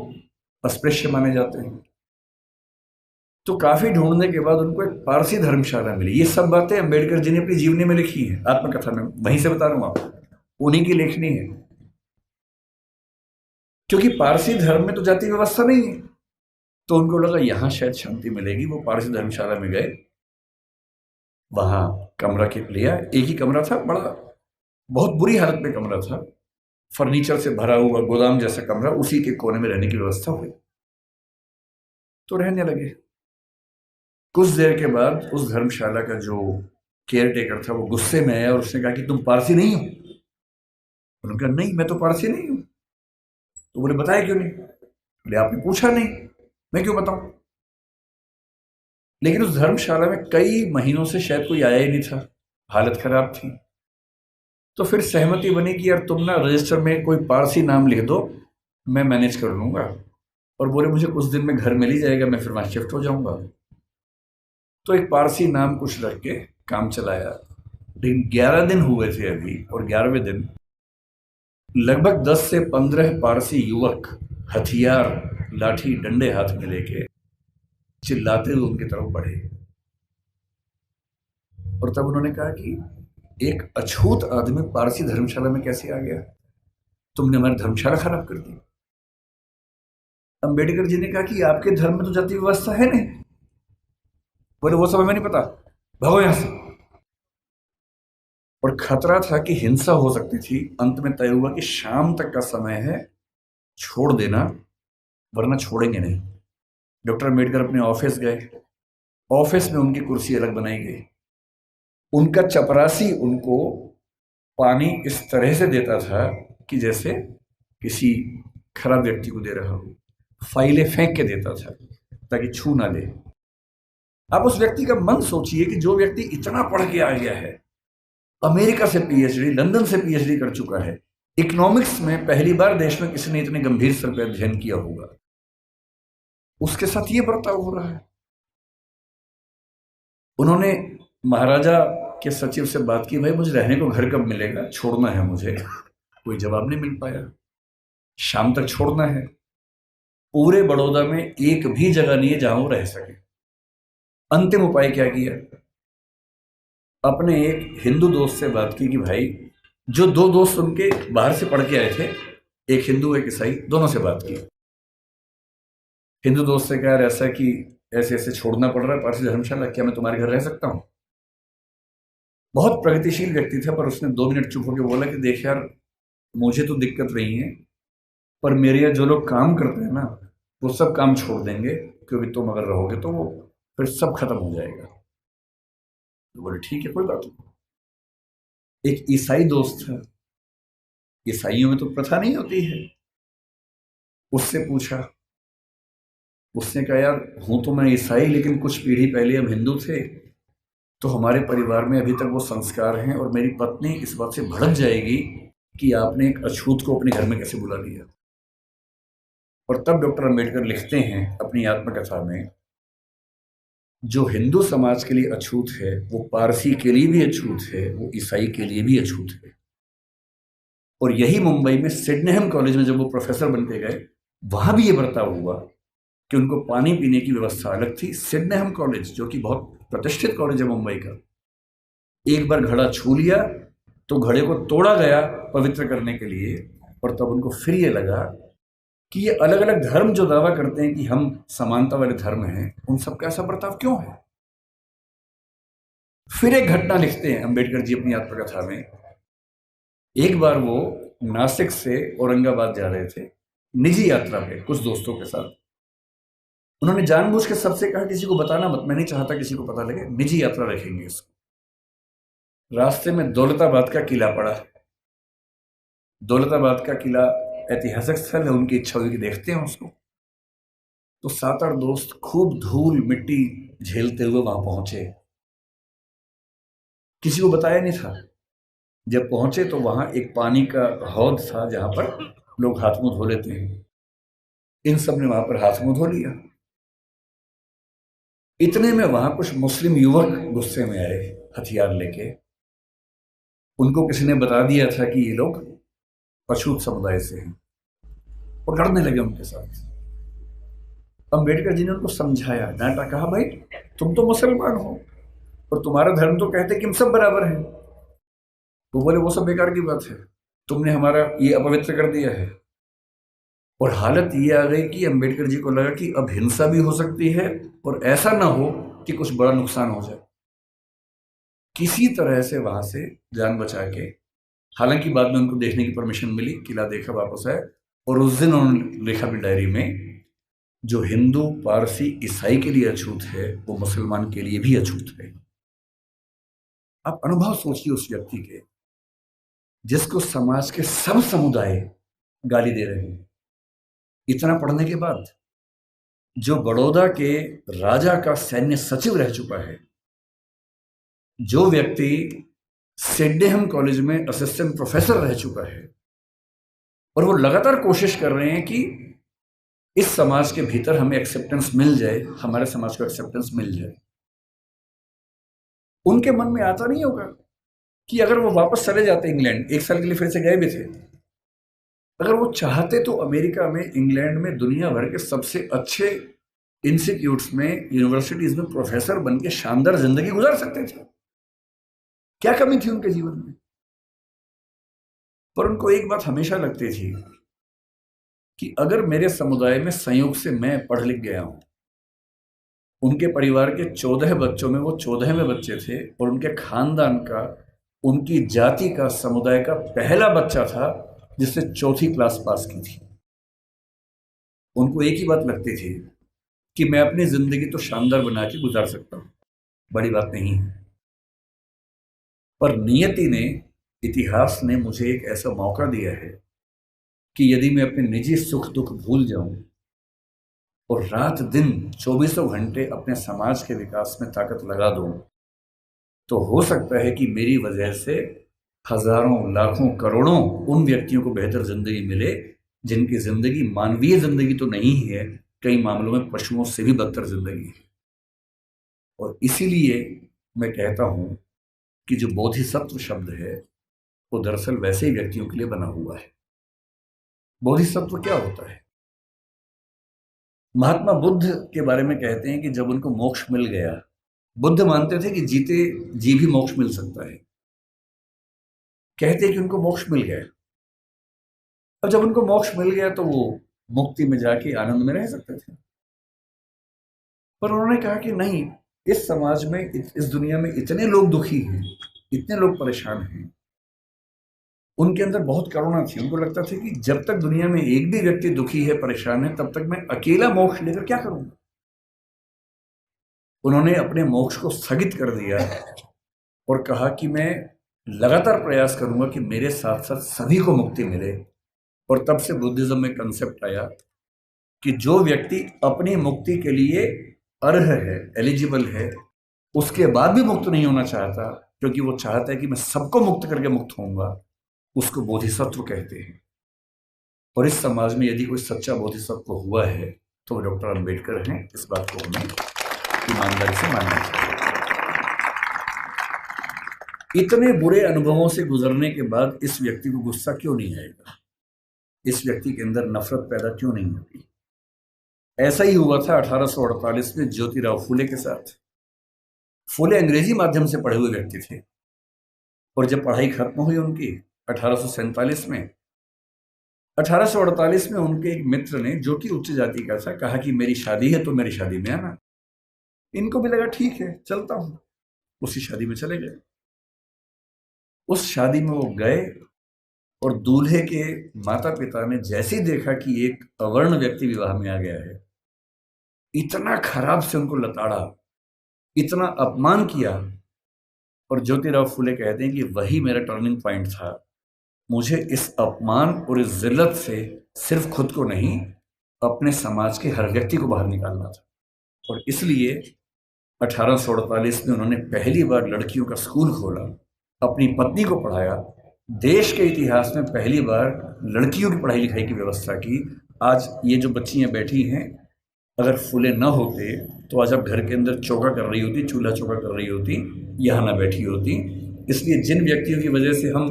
अस्पृश्य माने जाते हैं। तो काफी ढूंढने के बाद उनको एक पारसी धर्मशाला मिली। ये सब बातें अंबेडकर जी ने अपनी जीवनी में लिखी है, आत्मकथा में, वहीं से बता रहा हूं आपको, उन्हीं की लेखनी है। क्योंकि पारसी धर्म में तो जाति व्यवस्था नहीं है, तो उनको लगा यहां शायद शांति मिलेगी। वो पारसी धर्मशाला में गए, वहां कमरा के लिया। एक ही कमरा था, बड़ा बहुत बुरी हालत में कमरा था, फर्नीचर से भरा हुआ गोदाम जैसा कमरा, उसी के कोने में रहने की व्यवस्था हुई। तो रहने लगे। कुछ देर के बाद उस धर्मशाला का जो केयर टेकर था वो गुस्से में आया और उसने कहा कि तुम पारसी नहीं हो। उन्होंने कहा नहीं, मैं तो पारसी नहीं हूं। तो बोले बताया क्यों नहीं? बोले आपने पूछा नहीं, मैं क्यों बताऊं। लेकिन उस धर्मशाला में कई महीनों से शायद कोई आया ही नहीं था, हालत खराब थी। तो फिर सहमति बनी कि यार तुम ना रजिस्टर में कोई पारसी नाम लिख दो, मैं मैनेज कर लूंगा। और बोले मुझे कुछ दिन में घर मिल ही जाएगा, मैं फिर वहां शिफ्ट हो जाऊंगा। तो एक पारसी नाम कुछ रख के काम चलाया। लेकिन 11 दिन हुए थे अभी, और 11वें दिन लगभग 10 से 15 पारसी युवक हथियार, लाठी, डंडे हाथ में लेके चिल्लाते हुए उनकी तरफ बढ़े। और तब उन्होंने कहा कि एक अछूत आदमी पारसी धर्मशाला में कैसे आ गया? तुमने हमारी धर्मशाला खराब कर दी। अंबेडकर जी ने कहा कि आपके धर्म में तो जाति व्यवस्था है नहीं। बोले वो सब हमें नहीं पता, भागो यहां से। और खतरा था कि हिंसा हो सकती थी। अंत में तय हुआ कि शाम तक का समय है, छोड़ देना, वरना छोड़ेंगे नहीं। डॉक्टर अम्बेडकर अपने ऑफिस गए। ऑफिस में उनकी कुर्सी अलग बनाई गई। उनका चपरासी उनको पानी इस तरह से देता था कि जैसे किसी खराब व्यक्ति को दे रहा हो। फाइलें फेंक के देता था ताकि छू ना ले। आप उस व्यक्ति का मन सोचिए कि जो व्यक्ति इतना पढ़ के आ गया है, अमेरिका से पीएचडी, लंदन से पीएचडी कर चुका है, इकोनॉमिक्स में पहली बार देश में किसी ने इतने गंभीर स्तर पर अध्ययन किया होगा, उसके साथ ये बर्ताव हो रहा है। उन्होंने महाराजा के सचिव से बात की, भाई मुझे रहने को घर कब मिलेगा, छोड़ना है मुझे। कोई जवाब नहीं मिल पाया। शाम तक छोड़ना है। पूरे बड़ौदा में एक भी जगह नहीं है जहां वो रह सके। अंतिम उपाय क्या किया? अपने एक हिंदू दोस्त से बात की कि भाई, जो 2 दोस्त उनके बाहर से पढ़ के आए थे, एक हिंदू एक ईसाई, दोनों से बात की। हिंदू दोस्त से कहा यार ऐसा कि ऐसे ऐसे छोड़ना पड़ रहा है पारसी धर्मशाला, क्या मैं तुम्हारे घर रह सकता हूं? बहुत प्रगतिशील व्यक्ति था, पर उसने 2 मिनट चुप होकर बोला कि देख यार, मुझे तो दिक्कत नहीं है, पर मेरे यहाँ जो लोग काम करते हैं ना, वो सब काम छोड़ देंगे, क्योंकि तुम अगर रहोगे तो वो फिर सब खत्म हो जाएगा। तो बोले ठीक है, कोई बात नहीं। एक ईसाई दोस्त था, ईसाइयों में तो प्रथा नहीं होती है, उससे पूछा। उसने कहा यार हूं तो मैं ईसाई, लेकिन कुछ पीढ़ी पहले हम हिंदू थे, तो हमारे परिवार में अभी तक वो संस्कार हैं, और मेरी पत्नी इस बात से भड़क जाएगी कि आपने एक अछूत को अपने घर में कैसे बुला लिया। और तब डॉक्टर अंबेडकर लिखते हैं अपनी आत्मकथा में, जो हिंदू समाज के लिए अछूत है वो पारसी के लिए भी अछूत है, वो ईसाई के लिए भी अछूत है। और यही मुंबई में सिडनेहम कॉलेज में जब वो प्रोफेसर बन के गए, वहां भी ये बर्ताव हुआ कि उनको पानी पीने की व्यवस्था अलग थी। सिडनेहम कॉलेज, जो कि बहुत प्रतिष्ठित कॉलेज है मुंबई का, एक बार घड़ा छू लिया तो घड़े को तोड़ा गया पवित्र करने के लिए, और तब उनको फिर ये लगा कि ये अलग अलग धर्म जो दावा करते हैं कि हम समानता वाले धर्म हैं, उन सबका ऐसा बर्ताव क्यों है। फिर एक घटना लिखते हैं अंबेडकर जी अपनी आत्मकथा में। एक बार वो नासिक से औरंगाबाद जा रहे थे निजी यात्रा पे कुछ दोस्तों के साथ। उन्होंने जानबूझ के सबसे कहा किसी को बताना मत, मैं नहीं चाहता किसी को पता लगे, निजी यात्रा रखेंगे इसको। रास्ते में दौलताबाद का किला पड़ा। दौलताबाद का किला ऐतिहासिक स्थल है, उनकी इच्छा हुई कि देखते हैं उसको। तो 7-8 दोस्त खूब धूल मिट्टी झेलते हुए वहां पहुंचे। किसी को बताया नहीं था। जब पहुंचे तो वहां एक पानी का हौद था जहां पर लोग हाथ मुंह धो लेते हैं। इन सब ने वहां पर हाथ मुंह धो लिया। इतने में वहां कुछ मुस्लिम युवक गुस्से में आए हथियार लेके। उनको किसी ने बता दिया था कि ये लोग अछूत समुदाय से हैं और लड़ने लगे उनके साथ। अंबेडकर जी ने उनको समझाया, डांटा, कहा भाई तुम तो मुसलमान हो और तुम्हारा धर्म तो कहते कि हम सब बराबर हैं। वो बोले वो सब बेकार की बात है, तुमने हमारा ये अपवित्र कर दिया है। और हालत ये आ गई कि अंबेडकर जी को लगा कि अब हिंसा भी हो सकती है और ऐसा ना हो कि कुछ बड़ा नुकसान हो जाए। किसी तरह से वहां से जान बचा के, हालांकि बाद में उनको देखने की परमिशन मिली, किला देखा, वापस आए। और उस दिन उन्होंने लिखा भी डायरी में, जो हिंदू पारसी ईसाई के लिए अछूत है वो मुसलमान के लिए भी अछूत है। आप अनुभव सोचिए उस व्यक्ति के जिसको समाज के सब समुदाय गाली दे रहे हैं। इतना पढ़ने के बाद, जो बड़ौदा के राजा का सैन्य सचिव रह चुका है, जो व्यक्ति सिडनेहम कॉलेज में असिस्टेंट प्रोफेसर रह चुका है, और वो लगातार कोशिश कर रहे हैं कि इस समाज के भीतर हमें एक्सेप्टेंस मिल जाए, हमारे समाज को एक्सेप्टेंस मिल जाए। उनके मन में आता नहीं होगा कि अगर वो वापस चले जाते इंग्लैंड, 1 साल के लिए फिर से गए भी थे, अगर वो चाहते तो अमेरिका में, इंग्लैंड में, दुनिया भर के सबसे अच्छे इंस्टीट्यूट्स में, यूनिवर्सिटीज में प्रोफेसर बन के शानदार जिंदगी गुजार सकते थे। क्या कमी थी उनके जीवन में? पर उनको एक बात हमेशा लगती थी कि अगर मेरे समुदाय में संयोग से मैं पढ़ लिख गया हूं, उनके परिवार के 14 बच्चों में वो 14वें बच्चे थे, और उनके खानदान का, उनकी जाति का, समुदाय का पहला बच्चा था जिसने 4th क्लास पास की थी। उनको एक ही बात लगती थी कि मैं अपनी जिंदगी तो शानदार बना के गुजार सकता हूं, बड़ी बात नहीं है। पर नियति ने, इतिहास ने मुझे एक ऐसा मौका दिया है कि यदि मैं अपने निजी सुख दुख भूल जाऊं और रात दिन 24 घंटे अपने समाज के विकास में ताकत लगा दूं, तो हो सकता है कि मेरी वजह से हजारों, लाखों, करोड़ों उन व्यक्तियों को बेहतर जिंदगी मिले जिनकी जिंदगी मानवीय जिंदगी तो नहीं है, कई मामलों में पशुओं से भी बदतर जिंदगी है। और इसीलिए मैं कहता हूं कि जो बोधिसत्व शब्द है वो दरअसल वैसे ही व्यक्तियों के लिए बना हुआ है। बोधिसत्व क्या होता है? महात्मा बुद्ध के बारे में कहते हैं कि जब उनको मोक्ष मिल गया, बुद्ध मानते थे कि जीते जी भी मोक्ष मिल सकता है। कहते हैं कि उनको मोक्ष मिल गया। अब जब उनको मोक्ष मिल गया तो वो मुक्ति में जाके आनंद में रह सकते थे। पर उन्होंने कहा कि नहीं, इस समाज में, इस दुनिया में इतने लोग दुखी हैं, इतने लोग परेशान हैं। उनके अंदर बहुत करुणा थी। उनको लगता था कि जब तक दुनिया में एक भी व्यक्ति दुखी है, परेशान है, तब तक मैं अकेला मोक्ष लेकर क्या करूंगा। उन्होंने अपने मोक्ष को स्थगित कर दिया और कहा कि मैं लगातार प्रयास करूंगा कि मेरे साथ साथ सभी को मुक्ति मिले। और तब से बुद्धिज्म में कंसेप्ट आया कि जो व्यक्ति अपनी मुक्ति के लिए अर्ह है, एलिजिबल है, उसके बाद भी मुक्त नहीं होना चाहता, क्योंकि वो चाहता है कि मैं सबको मुक्त करके मुक्त होऊंगा, उसको बोधिसत्व कहते हैं। और इस समाज में यदि कोई सच्चा बोधिसत्व हुआ है तो वो डॉक्टर अंबेडकर हैं। इस बात को हमें ईमानदारी से मानना चाहिए। इतने बुरे अनुभवों से गुजरने के बाद इस व्यक्ति को गुस्सा क्यों नहीं आएगा? इस व्यक्ति के अंदर नफरत पैदा क्यों नहीं होती? ऐसा ही हुआ था 1848 में ज्योतिराव फूले के साथ। फूले अंग्रेजी माध्यम से पढ़े हुए व्यक्ति थे और जब पढ़ाई खत्म हुई उनकी 1847 में, 1848 में उनके एक मित्र ने, जो कि उच्च जाति का था, कहा कि मेरी शादी है तो मेरी शादी में आना। इनको भी लगा ठीक है चलता हूं, उसी शादी में चले गए। उस शादी में वो गए और दूल्हे के माता पिता ने जैसे ही देखा कि एक अवर्ण व्यक्ति विवाह में आ गया है, इतना खराब से उनको लताड़ा, इतना अपमान किया। और ज्योतिराव फूले कहते हैं कि वही मेरा टर्निंग पॉइंट था। मुझे इस अपमान और इस जिल्लत से सिर्फ खुद को नहीं, अपने समाज के हर व्यक्ति को बाहर निकालना था। और इसलिए 1848 में उन्होंने पहली बार लड़कियों का स्कूल खोला, अपनी पत्नी को पढ़ाया, देश के इतिहास में पहली बार लड़कियों की पढ़ाई लिखाई की व्यवस्था की। आज ये जो बच्चियां बैठी हैं, अगर फूले न होते तो आज आप घर के अंदर चौका कर रही होती, चूल्हा चौका कर रही होती, यहाँ ना बैठी होती। इसलिए जिन व्यक्तियों की वजह से हम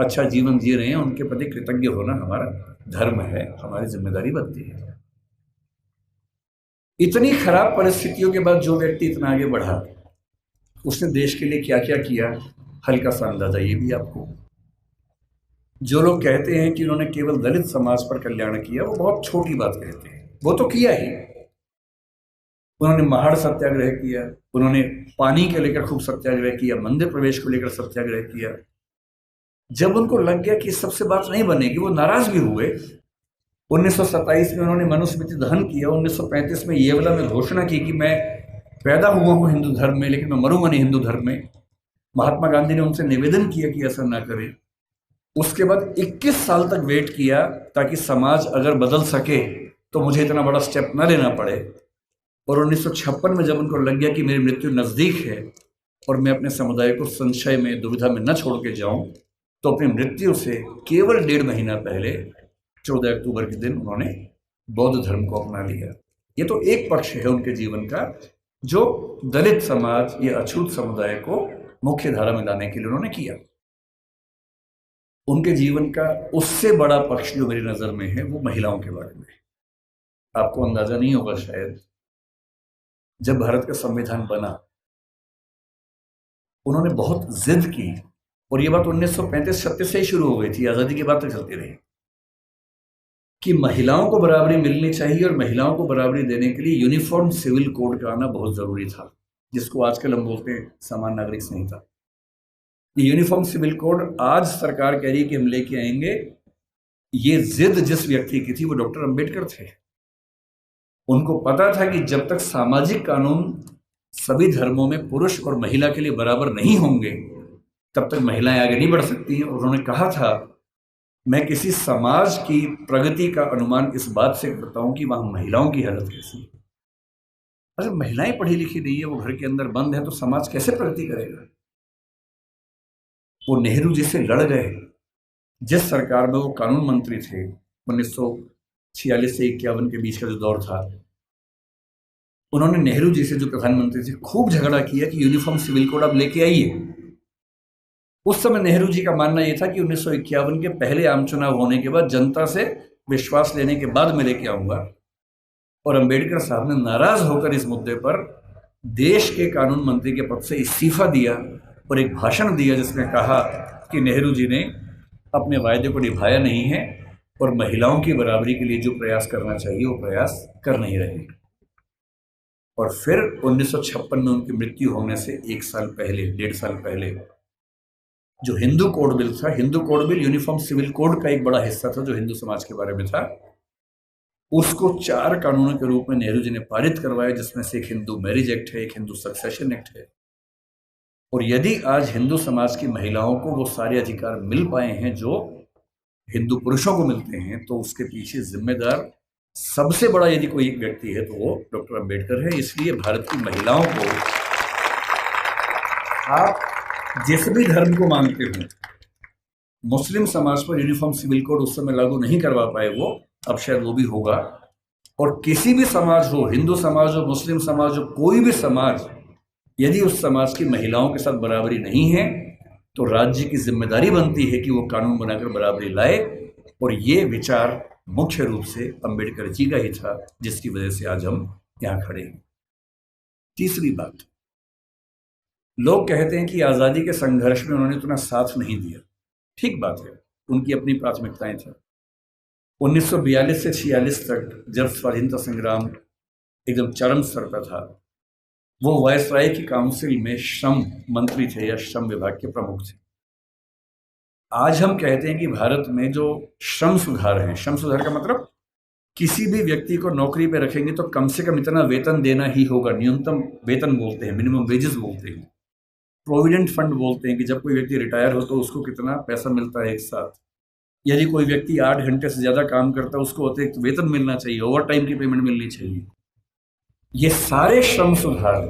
अच्छा जीवन जी रहे हैं, उनके प्रति कृतज्ञ होना हमारा धर्म है, हमारी जिम्मेदारी बनती है। इतनी खराब परिस्थितियों के बाद जो व्यक्ति इतना आगे बढ़ा, उसने देश के लिए क्या क्या किया, हल्का सा अंदाजा ये भी आपको। जो लोग कहते हैं कि उन्होंने केवल दलित समाज पर कल्याण किया, वो बहुत छोटी बात कहते हैं। वो तो किया ही। उन्होंने महाड़ सत्याग्रह किया, उन्होंने पानी के लेकर खूब सत्याग्रह किया, मंदिर प्रवेश को लेकर सत्याग्रह किया। जब उनको लग गया कि सबसे बात नहीं बनेगी, वो नाराज भी हुए। 1927 में उन्होंने मनुस्मृति दहन किया। 1935 में येवला में घोषणा की कि मैं पैदा हुआ हूं हिंदू धर्म में, लेकिन मैं मरूंगा नहीं हिंदू धर्म में। महात्मा गांधी ने उनसे निवेदन किया कि ऐसा ना करें। उसके बाद 21 साल तक वेट किया ताकि समाज अगर बदल सके तो मुझे इतना बड़ा स्टेप न लेना पड़े। और 1956 में जब उनको लग गया कि मेरी मृत्यु नज़दीक है और मैं अपने समुदाय को संशय में, दुविधा में न छोड़ के जाऊं, तो अपनी मृत्यु से केवल 1.5 महीना पहले 14 अक्टूबर के दिन उन्होंने बौद्ध धर्म को अपना लिया। ये तो एक पक्ष है उनके जीवन का, जो दलित समाज या अछूत समुदाय को मुख्य धारा में लाने के लिए उन्होंने किया। उनके जीवन का उससे बड़ा पक्ष जो मेरी नज़र में है, वो महिलाओं के बारे में। आपको अंदाजा नहीं होगा शायद, जब भारत का संविधान बना, उन्होंने बहुत जिद की, और ये बात 1935-36 से ही शुरू हो गई थी, आज़ादी के बाद तक चलती रही, कि महिलाओं को बराबरी मिलनी चाहिए। और महिलाओं को बराबरी देने के लिए यूनिफॉर्म सिविल कोड का आना बहुत ज़रूरी था, जिसको आजकल हम बोलते हैं समान नागरिक संहिता। ये यूनिफॉर्म सिविल कोड आज सरकार कह रही है कि हम लेके आएंगे। ये जिद जिस व्यक्ति की थी, वो डॉक्टर अंबेडकर थे। उनको पता था कि जब तक सामाजिक कानून सभी धर्मों में पुरुष और महिला के लिए बराबर नहीं होंगे, तब तक महिलाएं आगे नहीं बढ़ सकती हैं। और उन्होंने कहा था, मैं किसी समाज की प्रगति का अनुमान इस बात से करता हूं कि वहां महिलाओं की हालत कैसी है। अगर महिलाएं पढ़ी लिखी नहीं है, वो घर के अंदर बंद है, तो समाज कैसे प्रगति करेगा? वो नेहरू जी से लड़ गए। जिस सरकार में वो कानून मंत्री थे, 1946 से 51 के बीच का जो दौर था, उन्होंने नेहरू जी से, जो प्रधानमंत्री थे, खूब झगड़ा किया कि यूनिफॉर्म सिविल कोड आप लेके आइए। उस समय नेहरू जी का मानना यह था कि 1951 के पहले आम चुनाव होने के बाद, जनता से विश्वास लेने के बाद मैं लेके आऊंगा। और अंबेडकर साहब ने नाराज होकर इस मुद्दे पर देश के कानून मंत्री के पद से इस्तीफा दिया और एक भाषण दिया जिसमें कहा कि नेहरू जी ने अपने वायदे को निभाया नहीं है और महिलाओं की बराबरी के लिए जो प्रयास करना चाहिए वो प्रयास कर नहीं रहे। और फिर 1956 में उनकी मृत्यु होने से 1 साल पहले, 1.5 साल पहले, जो हिंदू कोड बिल था, Hindu code bill uniform civil code का एक बड़ा हिस्सा था जो हिंदू समाज के बारे में था, उसको 4 कानूनों के रूप में नेहरू जी ने पारित करवाया, जिसमें से एक हिंदू मैरिज एक्ट है, एक हिंदू सक्सेशन एक्ट है। और यदि आज हिंदू समाज की महिलाओं को वो सारे अधिकार मिल पाए हैं जो हिंदू पुरुषों को मिलते हैं, तो उसके पीछे जिम्मेदार सबसे बड़ा यदि कोई व्यक्ति है तो वो डॉक्टर अंबेडकर है। इसलिए भारत की महिलाओं को, आप जिस भी धर्म को मानते हो, मुस्लिम समाज पर यूनिफॉर्म सिविल कोड उस समय लागू नहीं करवा पाए वो, अब शायद वो भी होगा। और किसी भी समाज हो, हिंदू समाज हो, मुस्लिम समाज हो, कोई भी समाज, यदि उस समाज की महिलाओं के साथ बराबरी नहीं है तो राज्य की जिम्मेदारी बनती है कि वो कानून बनाकर बराबरी लाए। और ये विचार मुख्य रूप से अंबेडकर जी का ही था, जिसकी वजह से आज हम यहां खड़े हैं। तीसरी बात, लोग कहते हैं कि आजादी के संघर्ष में उन्होंने इतना साथ नहीं दिया। ठीक बात है, उनकी अपनी प्राथमिकताएं थी। 1942 से 46 तक जब स्वाधीनता संग्राम एकदम चरम स्तर पर था, वो वायसराय की काउंसिल में श्रम मंत्री थे या श्रम विभाग के प्रमुख थे। आज हम कहते हैं कि भारत में जो श्रम सुधार है, श्रम सुधार का मतलब किसी भी व्यक्ति को नौकरी पे रखेंगे तो कम से कम इतना वेतन देना ही होगा। न्यूनतम वेतन बोलते हैं, मिनिमम वेजेस बोलते हैं। प्रोविडेंट फंड बोलते हैं कि जब कोई व्यक्ति रिटायर हो तो उसको कितना पैसा मिलता है एक साथ। यदि कोई व्यक्ति 8 घंटे से ज़्यादा काम करता है उसको अतिरिक्त वेतन मिलना चाहिए, ओवर टाइम की पेमेंट मिलनी चाहिए। ये सारे श्रम सुधार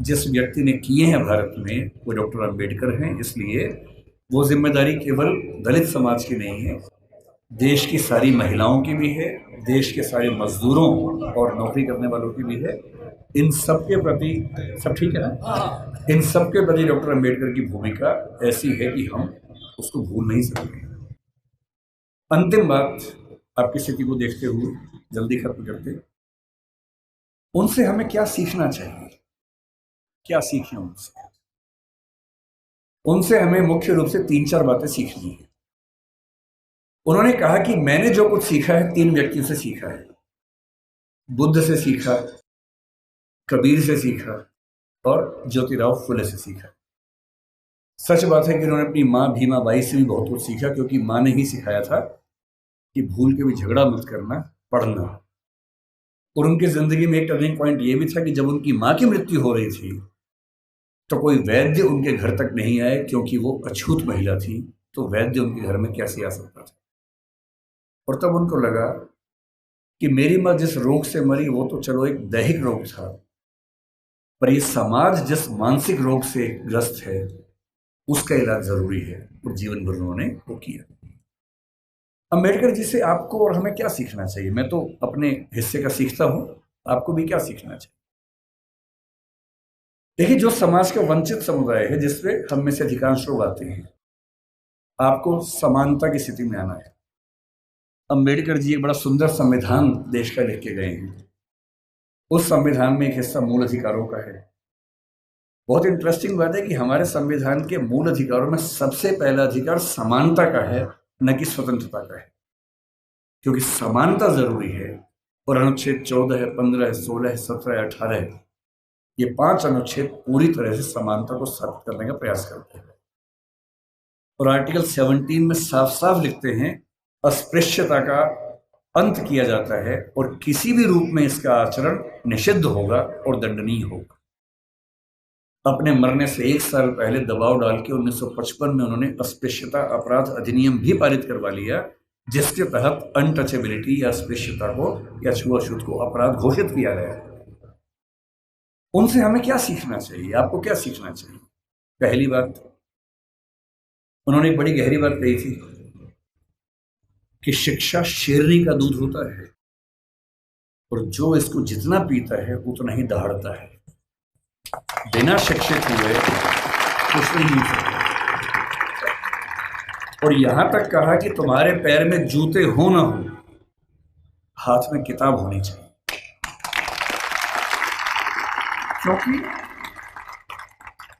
जिस व्यक्ति ने किए हैं भारत में, वो डॉक्टर अंबेडकर हैं। इसलिए वो जिम्मेदारी केवल दलित समाज की नहीं है, देश की सारी महिलाओं की भी है, देश के सारे मजदूरों और नौकरी करने वालों की भी है। इन सब के प्रति, सब ठीक है ना, इन सब के प्रति डॉक्टर अंबेडकर की भूमिका ऐसी है कि हम उसको भूल नहीं सकते। अंतिम बात, आपकी स्थिति को देखते हुए जल्दी खत्म करते, उनसे हमें क्या सीखना चाहिए, क्या सीखें उनसे? उनसे हमें मुख्य रूप से 3-4 बातें सीखनी है। उन्होंने कहा कि मैंने जो कुछ सीखा है 3 व्यक्तियों से सीखा है। बुद्ध से सीखा, कबीर से सीखा और ज्योतिराव फुले से सीखा। सच बात है कि उन्होंने अपनी माँ भीमा बाई से भी बहुत कुछ सीखा, क्योंकि माँ ने ही सिखाया था कि भूल के भी झगड़ा मत करना, पढ़ना। और उनकी जिंदगी में एक टर्निंग पॉइंट ये भी था कि जब उनकी माँ की मृत्यु हो रही थी तो कोई वैद्य उनके घर तक नहीं आए, क्योंकि वो अछूत महिला थी, तो वैद्य उनके घर में कैसे आ सकता था। और तब उनको लगा कि मेरी माँ जिस रोग से मरी वो तो चलो एक दैहिक रोग था, पर ये समाज जिस मानसिक रोग से ग्रस्त है उसका इलाज जरूरी है। और जीवन भर उन्होंने वो किया। अंबेडकर जी से आपको और हमें क्या सीखना चाहिए? मैं तो अपने हिस्से का सीखता हूं, आपको भी क्या सीखना चाहिए? देखिए, जो समाज का वंचित समुदाय है, जिसपे हम में से अधिकांश लोग आते हैं, आपको समानता की स्थिति में आना है। अंबेडकर जी एक बड़ा सुंदर संविधान देश का लिख के गए हैं। उस संविधान में एक हिस्सा मूल अधिकारों का है। बहुत इंटरेस्टिंग बात है कि हमारे संविधान के मूल अधिकारों में सबसे पहला अधिकार समानता का है, न कि स्वतंत्रता का है, क्योंकि समानता जरूरी है। और अनुच्छेद 14 है, 15 है, 16 है, 17 है, 18 है, ये 5 अनुच्छेद पूरी तरह से समानता को स्थापित करने का प्रयास करते हैं। और आर्टिकल 17 में साफ साफ लिखते हैं, अस्पृश्यता का अंत किया जाता है और किसी भी रूप में इसका आचरण निषिद्ध होगा और दंडनीय होगा। अपने मरने से 1 साल पहले दबाव डाल के 1955 में उन्होंने अस्पृश्यता अपराध अधिनियम भी पारित करवा लिया, जिसके तहत अनटचेबिलिटी या अस्पृश्यता को या छुआछूत को अपराध घोषित किया गया। उनसे हमें क्या सीखना चाहिए? आपको क्या सीखना चाहिए? पहली बात, उन्होंने एक बड़ी गहरी बात कही थी कि शिक्षा शेरनी का दूध होता है और जो इसको जितना पीता है उतना ही दहाड़ता है। बिना शिक्षित हुए कुछ नहीं हो सकता। और यहां तक कहा कि तुम्हारे पैर में जूते हो ना हो, हाथ में किताब होनी चाहिए।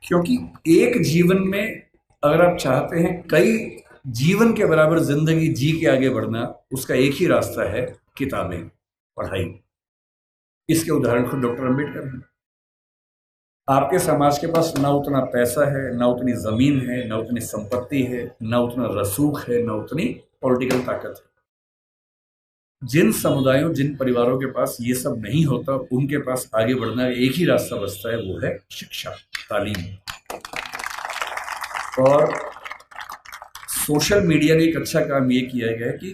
क्योंकि एक जीवन में अगर आप चाहते हैं कई जीवन के बराबर जिंदगी जी के आगे बढ़ना, उसका एक ही रास्ता है, किताबें, पढ़ाई। इसके उदाहरण खुद डॉक्टर अंबेडकर हैं। आपके समाज के पास ना उतना पैसा है, ना उतनी जमीन है, ना उतनी संपत्ति है, ना उतना रसूख है, ना उतनी पॉलिटिकल ताकत है। जिन समुदायों, जिन परिवारों के पास ये सब नहीं होता, उनके पास आगे बढ़ना एक ही रास्ता बचता है, वो है शिक्षा, तालीम। और सोशल मीडिया ने एक अच्छा काम ये किया है कि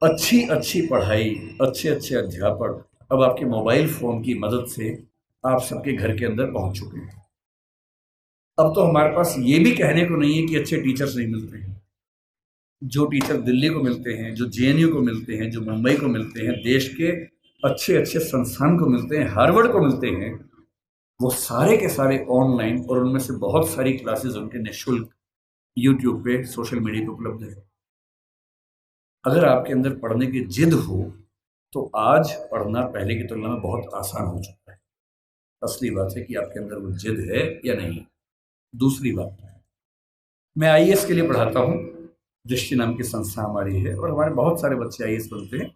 अच्छी अच्छी पढ़ाई, अच्छे अच्छे अध्यापक अब आपके मोबाइल फोन की मदद से आप सबके घर के अंदर पहुंच चुके हैं। अब तो हमारे पास ये भी कहने को नहीं है कि अच्छे टीचर्स नहीं मिलते हैं। जो टीचर दिल्ली को मिलते हैं, जो जेएनयू को मिलते हैं, जो मुंबई को मिलते हैं, देश के अच्छे अच्छे संस्थान को मिलते हैं, हार्वर्ड को मिलते हैं, वो सारे के सारे ऑनलाइन, और उनमें से बहुत सारी क्लासेस उनके निःशुल्क यूट्यूब पे, सोशल मीडिया पे उपलब्ध है। अगर आपके अंदर पढ़ने की जिद हो तो आज पढ़ना पहले की तुलना में बहुत आसान हो चुका है। असली बात है कि आपके अंदर वो जिद है या नहीं। दूसरी बात, मैं आईएएस के लिए पढ़ाता हूँ। दृष्टि नाम की संस्था हमारी है और हमारे बहुत सारे बच्चे आईएएस बनते हैं,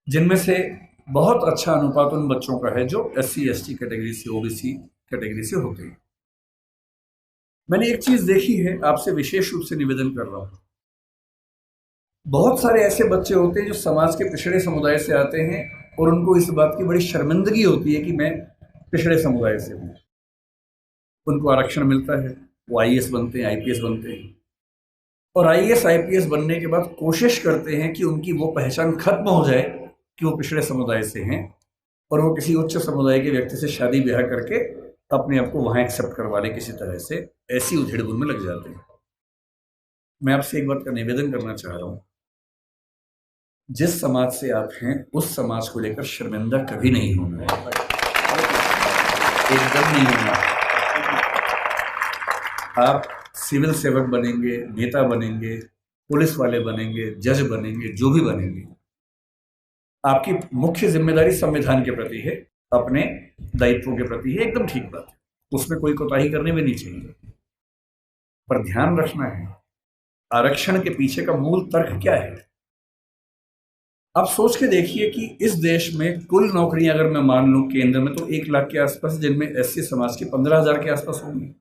जिनमें से बहुत अच्छा अनुपात उन बच्चों का है जो एससी एसटी कैटेगरी से, ओबीसी कैटेगरी से होते हैं। मैंने एक चीज देखी है, आपसे विशेष रूप से निवेदन कर रहा हूं। बहुत सारे ऐसे बच्चे होते हैं जो समाज के पिछड़े समुदाय से आते हैं और उनको इस बात की बड़ी शर्मिंदगी होती है कि मैं पिछड़े समुदाय से हूं। उनको आरक्षण मिलता है, वो आईएएस बनते हैं, आईपीएस बनते हैं, और आईएएस आईपीएस बनने के बाद कोशिश करते हैं कि उनकी वो पहचान खत्म हो जाए कि वो पिछड़े समुदाय से हैं, और वो किसी उच्च समुदाय के व्यक्ति से शादी ब्याह करके अपने आप को वहां एक्सेप्ट करवा ले किसी तरह से। ऐसी उधेड़-बुन में लग जाते हैं। मैं आपसे एक बात का निवेदन करना चाह रहा हूं, जिस समाज से आप हैं उस समाज को लेकर शर्मिंदा कभी नहीं होना है, एकदम नहीं होना। आप सिविल सेवक बनेंगे, नेता बनेंगे, पुलिस वाले बनेंगे, जज बनेंगे, जो भी बनेंगे, आपकी मुख्य जिम्मेदारी संविधान के प्रति है, अपने दायित्वों के प्रति है, एकदम ठीक बात है, उसमें कोई कोताही करने में नहीं चाहिए। पर ध्यान रखना है, आरक्षण के पीछे का मूल तर्क क्या है। आप सोच के देखिए कि इस देश में कुल नौकरियां अगर मैं मान लूं केंद्र में तो 1 लाख के आसपास, जिनमें एससी समाज की 15,000 के आसपास होंगी।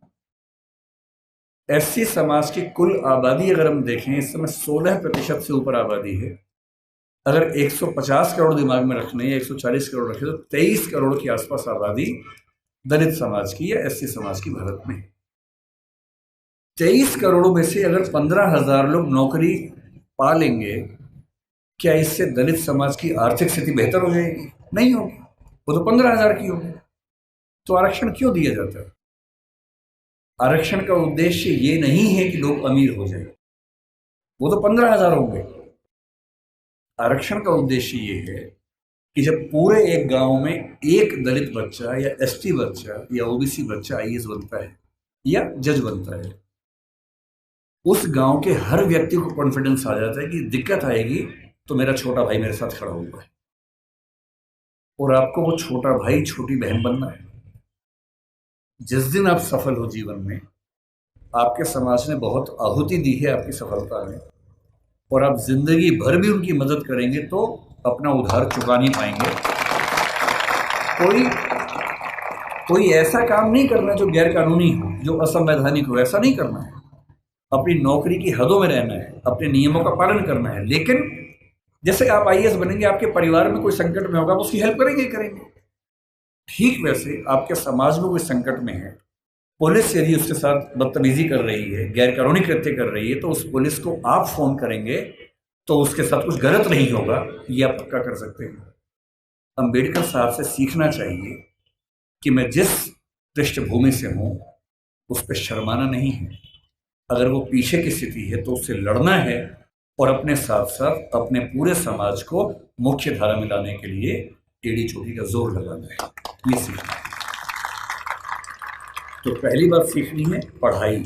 एससी समाज की कुल आबादी अगर हम देखें, इस समय 16% से ऊपर आबादी है। अगर 150 करोड़ दिमाग में रखने या 140 करोड़ रखे तो 23 करोड़ के आसपास आबादी दलित समाज की या एससी समाज की भारत में। 23 करोड़ में से अगर 15,000 लोग नौकरी पा लेंगे, क्या इससे दलित समाज की आर्थिक स्थिति बेहतर हो जाएगी? नहीं होगी, वो तो 15,000 की होगी। तो आरक्षण क्यों दिया जाता है? आरक्षण का उद्देश्य ये नहीं है कि लोग अमीर हो जाए, वो तो 15,000 होंगे। आरक्षण का उद्देश्य ये है कि जब पूरे एक गांव में एक दलित बच्चा या एसटी बच्चा या ओबीसी बच्चा आईएएस बनता है या जज बनता है, उस गांव के हर व्यक्ति को कॉन्फिडेंस आ जाता है कि दिक्कत आएगी तो मेरा छोटा भाई मेरे साथ खड़ा हुआ है, और आपको वो छोटा भाई छोटी बहन बनना है। जिस दिन आप सफल हो जीवन में, आपके समाज ने बहुत आहुति दी है आपकी सफलता में, और आप जिंदगी भर भी उनकी मदद करेंगे तो अपना उधार चुका नहीं पाएंगे। कोई ऐसा काम नहीं करना जो गैर कानूनी हो, जो असंवैधानिक हो, ऐसा नहीं करना है। अपनी नौकरी की हदों में रहना है, अपने नियमों का पालन करना है। लेकिन जैसे आप आईएएस बनेंगे, आपके परिवार में कोई संकट में होगा, आप उसकी हेल्प करेंगे ही करेंगे। ठीक वैसे आपके समाज में कोई संकट में है, पुलिस यदि उसके साथ बदतमीजी कर रही है, गैर कानूनी कृत्य कर रही है, तो उस पुलिस को आप फोन करेंगे तो उसके साथ कुछ गलत नहीं होगा, ये आप पक्का कर सकते हैं। अंबेडकर साहब से सीखना चाहिए कि मैं जिस पृष्ठभूमि से हूं उस पर शर्माना नहीं है। अगर वो पीछे की स्थिति है तो उससे लड़ना है, और अपने साथ साथ अपने पूरे समाज को मुख्य धारा में लाने के लिए एड़ी चोटी का जोर लगाना है, ये सीखना है। तो पहली बात सीखनी है पढ़ाई,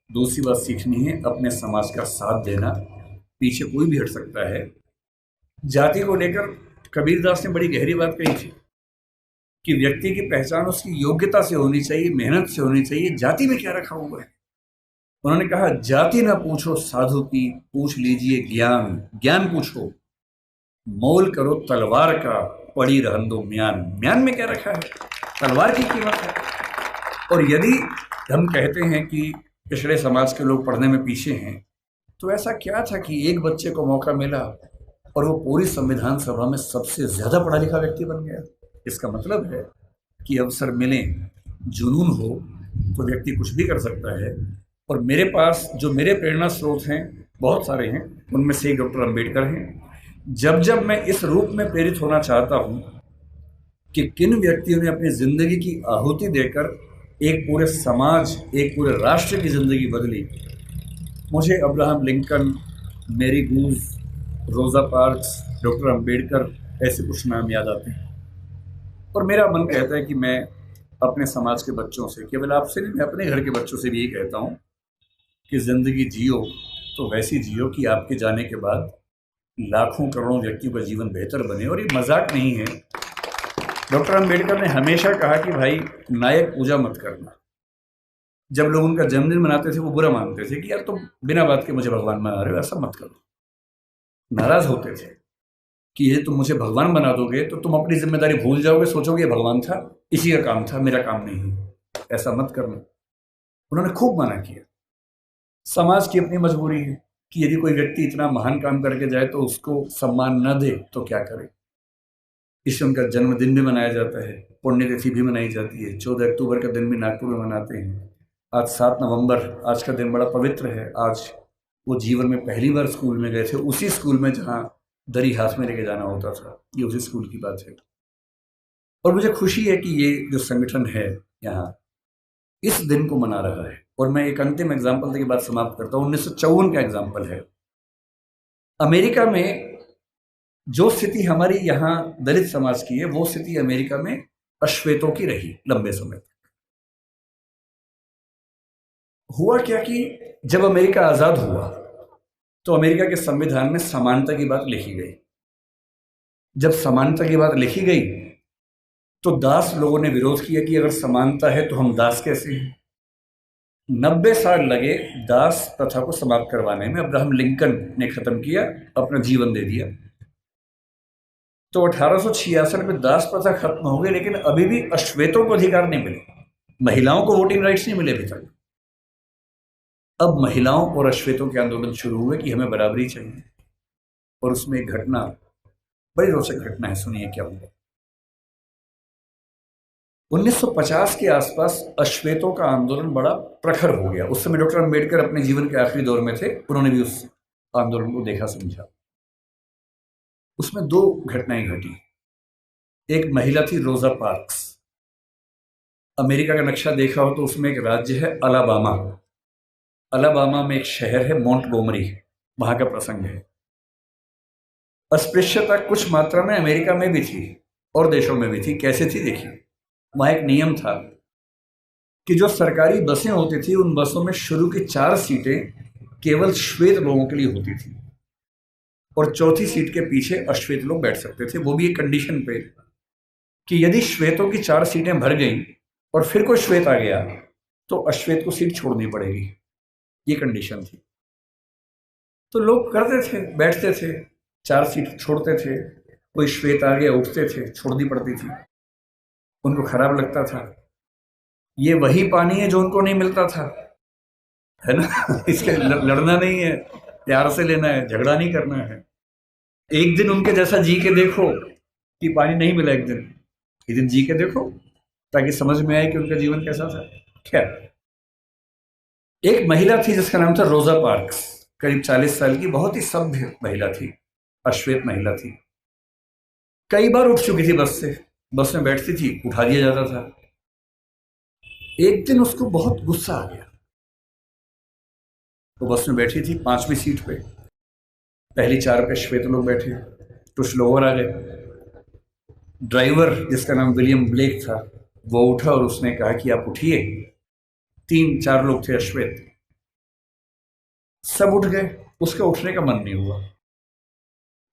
दूसरी बात सीखनी है अपने समाज का साथ देना। पीछे कोई भी हट सकता है। जाति को लेकर कबीरदास ने बड़ी गहरी बात कही थी कि व्यक्ति की पहचान उसकी योग्यता से होनी चाहिए, मेहनत से होनी चाहिए। जाति में क्या रखा हुआ है? उन्होंने कहा, जाति ना पूछो साधु की, पूछ लीजिए ज्ञान। ज्ञान पूछो, मोल करो तलवार का, पड़ी रहन दो म्यान। म्यान में क्या रखा है? तलवार की कीमत है। और यदि हम कहते हैं कि पिछड़े समाज के लोग पढ़ने में पीछे हैं, तो ऐसा क्या था कि एक बच्चे को मौका मिला और वो पूरी संविधान सभा में सबसे ज्यादा पढ़ा लिखा व्यक्ति बन गया? इसका मतलब है कि अवसर मिले, जुनून हो तो व्यक्ति कुछ भी कर सकता है। और मेरे पास जो मेरे प्रेरणा स्रोत हैं बहुत सारे हैं, उनमें से एक डॉक्टर अंबेडकर हैं। जब जब मैं इस रूप में प्रेरित होना चाहता हूं कि किन व्यक्तियों ने अपनी जिंदगी की आहुति देकर एक पूरे समाज, एक पूरे राष्ट्र की जिंदगी बदली, मुझे अब्राहम लिंकन, मेरी गूंज, रोज़ा पार्क्स, डॉक्टर अंबेडकर, ऐसे कुछ नाम याद आते हैं। और मेरा मन कहता है कि मैं अपने समाज के बच्चों से, केवल आपसे नहीं, मैं अपने घर के बच्चों से भी यही कहता हूँ कि ज़िंदगी जियो तो वैसी जियो कि आपके जाने के बाद लाखों करोड़ों व्यक्तियों का जीवन बेहतर बने। और ये मजाक नहीं है। डॉक्टर अंबेडकर ने हमेशा कहा कि भाई नायक पूजा मत करना। जब लोग उनका जन्मदिन मनाते थे वो बुरा मानते थे कि यार तुम बिना बात के मुझे भगवान बना रहे हो, ऐसा मत करो। नाराज होते थे कि ये तुम मुझे भगवान बना दोगे तो तुम अपनी जिम्मेदारी भूल जाओगे, सोचोगे ये भगवान था, इसी का काम था, मेरा काम नहीं है, ऐसा मत करना। उन्होंने खूब मना किया। समाज की अपनी मजबूरी है कि यदि कोई व्यक्ति इतना महान काम करके जाए तो उसको सम्मान न दे तो क्या करे। इससे उनका जन्मदिन भी मनाया जाता है, पुण्यतिथि भी मनाई जाती है। 14 अक्टूबर का दिन भी नागपुर में मनाते हैं। आज 7 नवंबर, आज का दिन बड़ा पवित्र है। आज वो जीवन में पहली बार स्कूल में गए थे, उसी स्कूल में जहाँ दरी हाथ में लेके जाना होता था। ये उसी स्कूल की बात है। और मुझे खुशी है कि ये जो संगठन है यहाँ इस दिन को मना रहा है। और मैं एक अंतिम एग्जाम्पल के बाद समाप्त करता हूँ। 1954 का एग्जाम्पल है। अमेरिका में जो स्थिति हमारी यहाँ दलित समाज की है, वो स्थिति अमेरिका में अश्वेतों की रही लंबे समय तक। हुआ क्या कि जब अमेरिका आजाद हुआ तो अमेरिका के संविधान में समानता की बात लिखी गई। जब समानता की बात लिखी गई तो दास लोगों ने विरोध किया कि अगर समानता है तो हम दास कैसे हैं। 90 साल लगे दास प्रथा को समाप्त करवाने में। अब्राहम लिंकन ने खत्म किया, अपना जीवन दे दिया। तो 1866 में दास प्रथा खत्म हो गई, लेकिन अभी भी अश्वेतों को अधिकार नहीं मिले। महिलाओं को वोटिंग राइट्स नहीं मिले अभी तक। अब महिलाओं और अश्वेतों के आंदोलन शुरू हुए कि हमें बराबरी चाहिए। और उसमें एक घटना, बड़ी रोचक घटना है, सुनिए क्या हुआ। 1950 के आसपास अश्वेतों का आंदोलन बड़ा प्रखर हो गया। उस समय डॉक्टर अंबेडकर अपने जीवन के आखिरी दौर में थे, उन्होंने भी उस आंदोलन को देखा समझा। उसमें दो घटनाएं घटी। एक महिला थी रोजा पार्क्स। अमेरिका का नक्शा देखा हो तो उसमें एक राज्य है अलाबामा। अलाबामा में एक शहर है मोंटगोमरी, वहां का प्रसंग है। अस्पृश्यता कुछ मात्रा में अमेरिका में भी थी और देशों में भी थी। कैसे थी देखिए। वहां एक नियम था कि जो सरकारी बसें होती थी उन बसों में शुरू की 4 सीटें केवल श्वेत लोगों के लिए होती थी और चौथी सीट के पीछे अश्वेत लोग बैठ सकते थे। वो भी एक कंडीशन पे कि यदि श्वेतों की 4 सीटें भर गई और फिर कोई श्वेत आ गया तो अश्वेत को सीट छोड़नी पड़ेगी। ये कंडीशन थी। तो लोग करते थे, बैठते थे, 4 सीट छोड़ते थे। कोई श्वेत आ गया, उठते थे, छोड़नी पड़ती थी। उनको खराब लगता था। ये वही पानी है जो उनको नहीं मिलता था, है ना। इसके लड़ना नहीं है, प्यार से लेना है, झगड़ा नहीं करना है। एक दिन उनके जैसा जी के देखो कि पानी नहीं मिला, एक दिन जी के देखो ताकि समझ में आए कि उनका जीवन कैसा था। खैर, एक महिला थी जिसका नाम था रोजा पार्क्स। करीब 40 साल की, बहुत ही सभ्य महिला थी, अश्वेत महिला थी। कई बार उठ चुकी थी बस से, बस में बैठती थी, उठा दिया जाता था। एक दिन उसको बहुत गुस्सा आ गया। तो बस में बैठी थी 5वीं सीट पे, पहली 4 पे श्वेत लोग बैठे, कुछ लोग और आ गए। ड्राइवर जिसका नाम विलियम ब्लेक था वो उठा और उसने कहा कि आप उठिए। 3-4 लोग थे अश्वेत, सब उठ गए। उसका उठने का मन नहीं हुआ।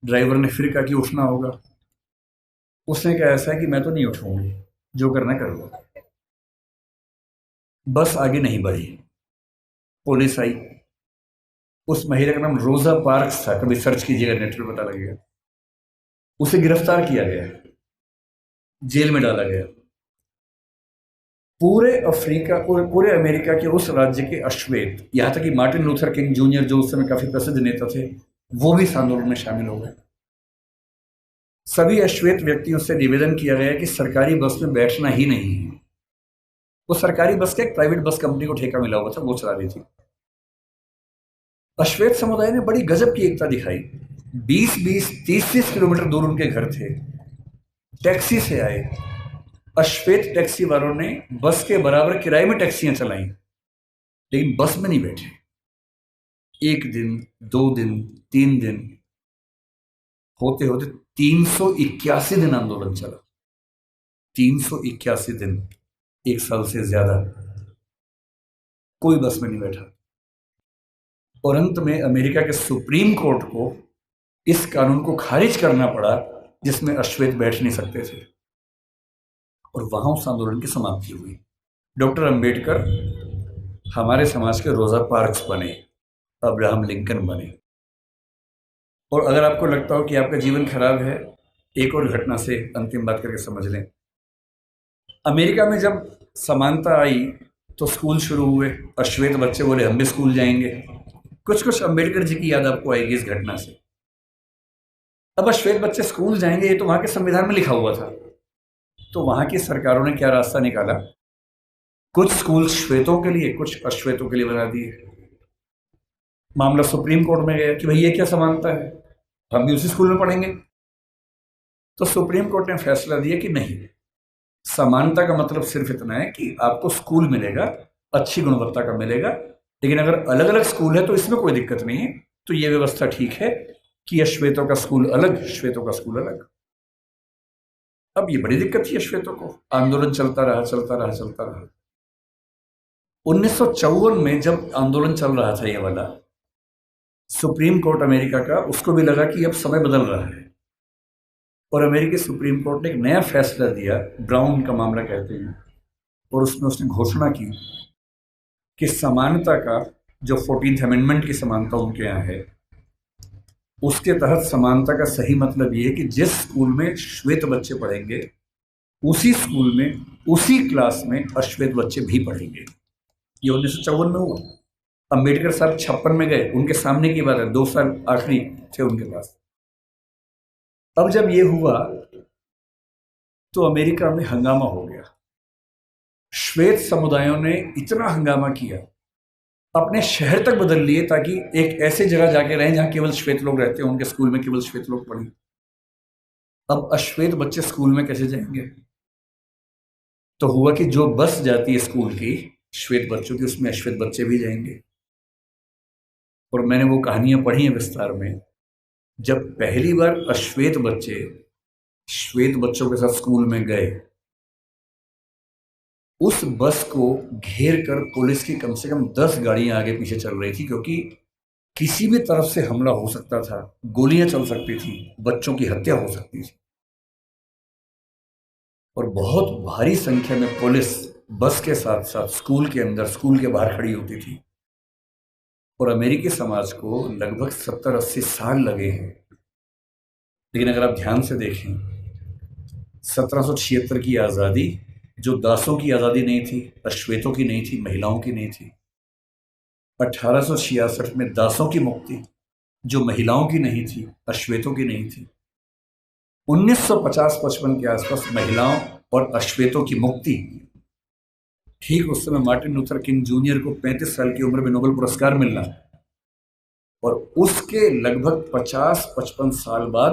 ड्राइवर ने फिर कहा कि उठना होगा। उसने कहा ऐसा है कि मैं तो नहीं उठूंगी, जो करना कर लो। बस आगे नहीं बढ़ी। पुलिस आई। उस महिला का नाम रोजा पार्क्स था, कभी सर्च कीजिएगा नेट पे पता लगेगा। उसे गिरफ्तार किया गया, जेल में डाला गया। पूरे अफ्रीका, पूरे अमेरिका के उस राज्य के अश्वेत, यहां तक कि मार्टिन लूथर किंग जूनियर जो उस समय काफी प्रसिद्ध नेता थे, वो भी इस आंदोलन में शामिल हो गए। सभी अश्वेत व्यक्तियों से निवेदन किया गया कि सरकारी बस में बैठना ही नहीं है। वो सरकारी बस का एक प्राइवेट बस कंपनी को ठेका मिला हुआ था, वो चला रही थी। अश्वेत समुदाय ने बड़ी गजब की एकता दिखाई। 20-20, 30-30 किलोमीटर दूर उनके घर थे, टैक्सी से आए। अश्वेत टैक्सी वालों ने बस के बराबर किराए में टैक्सियां चलाई, लेकिन बस में नहीं बैठे। 1 दिन, 2 दिन, 3 दिन, होते होते 381 दिन आंदोलन चला। 381 दिन, 1 साल से ज्यादा कोई बस में नहीं बैठा। और अंत में अमेरिका के सुप्रीम कोर्ट को इस कानून को खारिज करना पड़ा जिसमें अश्वेत बैठ नहीं सकते थे, और वहां उस आंदोलन की समाप्ति हुई। डॉक्टर अंबेडकर हमारे समाज के रोजा पार्क्स बने, अब्राहम लिंकन बने। और अगर आपको लगता हो कि आपका जीवन खराब है, एक और घटना से अंतिम बात करके समझ लें। अमेरिका में जब समानता आई तो स्कूल शुरू हुए, अश्वेत बच्चे बोले हम भी स्कूल जाएंगे। कुछ कुछ अंबेडकर जी की याद आपको आएगी इस घटना से। अब अश्वेत बच्चे स्कूल जाएंगे, ये तो वहां के संविधान में लिखा हुआ था। तो वहां की सरकारों ने क्या रास्ता निकाला, कुछ स्कूल श्वेतों के लिए, कुछ अश्वेतों के लिए बना दिए। मामला सुप्रीम कोर्ट में गया कि भाई ये क्या समानता है, हम भी उसी स्कूल में पढ़ेंगे। तो सुप्रीम कोर्ट ने फैसला दिया कि नहीं, समानता का मतलब सिर्फ इतना है कि आपको स्कूल मिलेगा, अच्छी गुणवत्ता का मिलेगा, लेकिन अगर अलग अलग स्कूल है तो इसमें कोई दिक्कत नहीं है। तो ये व्यवस्था ठीक है कि अश्वेतों का स्कूल अलग, श्वेतों का स्कूल अलग। अब ये बड़ी दिक्कत थी अश्वेतों को, आंदोलन चलता रहा चलता रहा चलता रहा। 1954 में जब आंदोलन चल रहा था ये वाला, सुप्रीम कोर्ट अमेरिका का, उसको भी लगा कि अब समय बदल रहा है, और अमेरिकी सुप्रीम कोर्ट ने एक नया फैसला दिया, ब्राउन का मामला कहते हैं, और उसमें उसने घोषणा की कि समानता का जो 14th अमेंडमेंट की समानता उनके यहाँ है, उसके तहत समानता का सही मतलब ये है कि जिस स्कूल में श्वेत बच्चे पढ़ेंगे उसी स्कूल में, उसी क्लास में अश्वेत बच्चे भी पढ़ेंगे। ये 1954 में हुआ। अंबेडकर साहब 56 में गए, उनके सामने की बात है, 2 साल आखिरी थे उनके पास। अब जब ये हुआ तो अमेरिका में हंगामा हो गया। श्वेत समुदायों ने इतना हंगामा किया, अपने शहर तक बदल लिए ताकि एक ऐसे जगह जाके रहें जहां केवल श्वेत लोग रहते हैं, उनके स्कूल में केवल श्वेत लोग पढ़ें। अब अश्वेत बच्चे स्कूल में कैसे जाएंगे? तो हुआ कि जो बस जाती है स्कूल की श्वेत बच्चों की, उसमें अश्वेत बच्चे भी जाएंगे। और मैंने वो कहानियां पढ़ी हैं विस्तार में, जब पहली बार अश्वेत बच्चे श्वेत बच्चों के साथ स्कूल में गए, उस बस को घेर कर पुलिस की कम से कम 10 गाड़ियां आगे पीछे चल रही थी, क्योंकि किसी भी तरफ से हमला हो सकता था, गोलियां चल सकती थी, बच्चों की हत्या हो सकती थी। और बहुत भारी संख्या में पुलिस बस के साथ साथ स्कूल के अंदर, स्कूल के बाहर खड़ी होती थी। और अमेरिकी समाज को लगभग 70-80 साल लगे हैं, लेकिन अगर आप ध्यान से देखें, 1776 की आज़ादी जो दासों की आज़ादी नहीं थी, अश्वेतों की नहीं थी, महिलाओं की नहीं थी। 1866 में दासों की मुक्ति जो महिलाओं की नहीं थी, अश्वेतों की नहीं थी। 1950-55 के आसपास महिलाओं और अश्वेतों की मुक्ति। ठीक उस समय मार्टिन लूथर किंग जूनियर को 35 साल की उम्र में नोबेल पुरस्कार मिलना, और उसके लगभग 50-55 साल बाद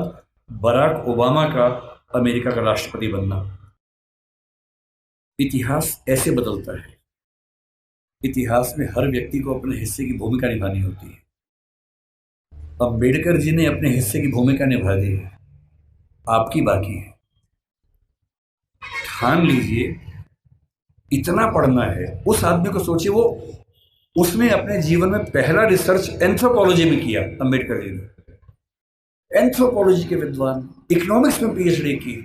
बराक ओबामा का अमेरिका का राष्ट्रपति बनना। इतिहास ऐसे बदलता है। इतिहास में हर व्यक्ति को अपने हिस्से की भूमिका निभानी होती है। अंबेडकर जी ने अपने हिस्से की भूमिका निभा दी है, आपकी बाकी है। ठान लीजिए, इतना पढ़ना है। उस आदमी को सोचिए, वो उसने अपने जीवन में पहला रिसर्च एंथ्रोपोलॉजी में किया, अंबेडकर जी ने। एंथ्रोपोलॉजी के विद्वान, इकोनॉमिक्स में पीएचडी की,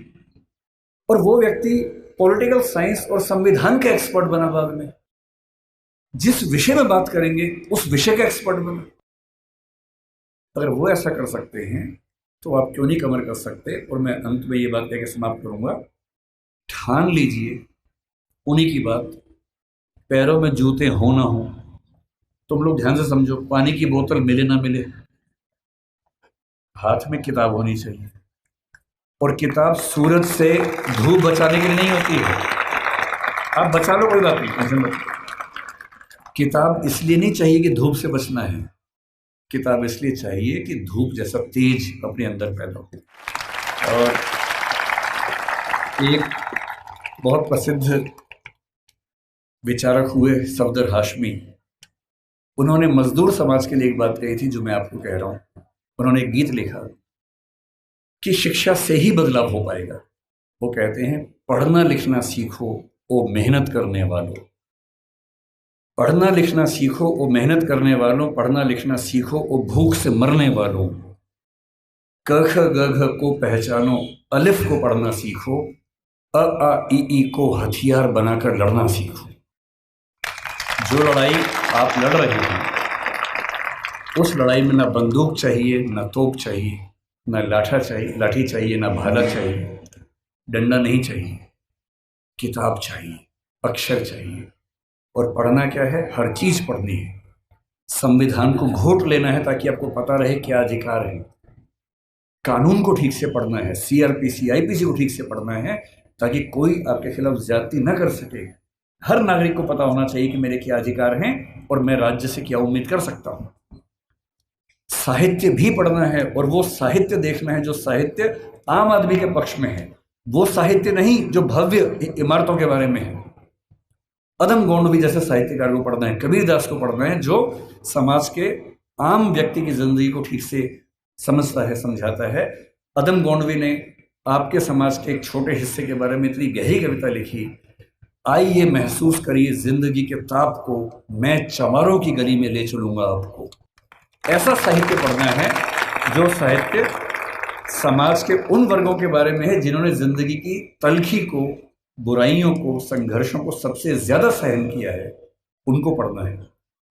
और वो व्यक्ति पॉलिटिकल साइंस और संविधान का एक्सपर्ट बना बाद में। जिस विषय में बात करेंगे उस विषय का एक्सपर्ट बना। अगर वो ऐसा कर सकते हैं तो आप क्यों नहीं कमर कर सकते? और मैं अंत में ये बात कहकर समाप्त करूंगा, ठान लीजिए उन्हीं की बात, पैरों में जूते हो ना हो। तुम लोग ध्यान से समझो, पानी की बोतल मिले ना मिले, हाथ में किताब होनी चाहिए। और किताब सूरज से, धूप बचाने के लिए नहीं होती है। आप बचा लो, कोई बात नहीं, टेंशन मत। किताब इसलिए नहीं चाहिए कि धूप से बचना है, किताब इसलिए चाहिए कि धूप जैसा तेज अपने अंदर पैदा हो। और एक बहुत प्रसिद्ध विचारक हुए सफदर हाशमी, उन्होंने मजदूर समाज के लिए एक बात कही थी जो मैं आपको कह रहा हूं। उन्होंने एक गीत लिखा कि शिक्षा से ही बदलाव हो पाएगा। वो कहते हैं, पढ़ना लिखना सीखो ओ मेहनत करने वालों, पढ़ना लिखना सीखो ओ मेहनत करने वालों, पढ़ना लिखना सीखो ओ भूख से मरने वालों, क ख ग घ को पहचानो, अलिफ को पढ़ना सीखो, अ आ ई को हथियार बनाकर लड़ना सीखो। जो लड़ाई आप लड़ रहे हैं उस लड़ाई में ना बंदूक चाहिए, ना तोप चाहिए, ना लाठी चाहिए, ना भाला चाहिए, डंडा नहीं चाहिए, किताब चाहिए, अक्षर चाहिए। और पढ़ना क्या है? हर चीज पढ़नी है। संविधान को घोट लेना है ताकि आपको पता रहे क्या अधिकार है। कानून को ठीक से पढ़ना है, सीआरपीसी आईपीसी को ठीक से पढ़ना है ताकि कोई आपके खिलाफ ज्यादती न कर सके। हर नागरिक को पता होना चाहिए कि मेरे क्या अधिकार हैं और मैं राज्य से क्या उम्मीद कर सकता हूं। साहित्य भी पढ़ना है और वो साहित्य देखना है जो साहित्य आम आदमी के पक्ष में है, वो साहित्य नहीं जो भव्य इमारतों के बारे में है। अदम गोंडवी जैसे साहित्यकार को पढ़ना है, कबीरदास को पढ़ना है जो समाज के आम व्यक्ति की जिंदगी को ठीक से समझता है, समझाता है। अदम गोंडवी ने आपके समाज के एक छोटे हिस्से के बारे में इतनी गहरी कविता लिखी, आइए महसूस करिए जिंदगी के ताप को, मैं चमारों की गली में ले चलूंगा आपको। ऐसा साहित्य पढ़ना है जो साहित्य समाज के उन वर्गों के बारे में है जिन्होंने जिंदगी की तलखी को, बुराइयों को, संघर्षों को सबसे ज्यादा सहन किया है, उनको पढ़ना है।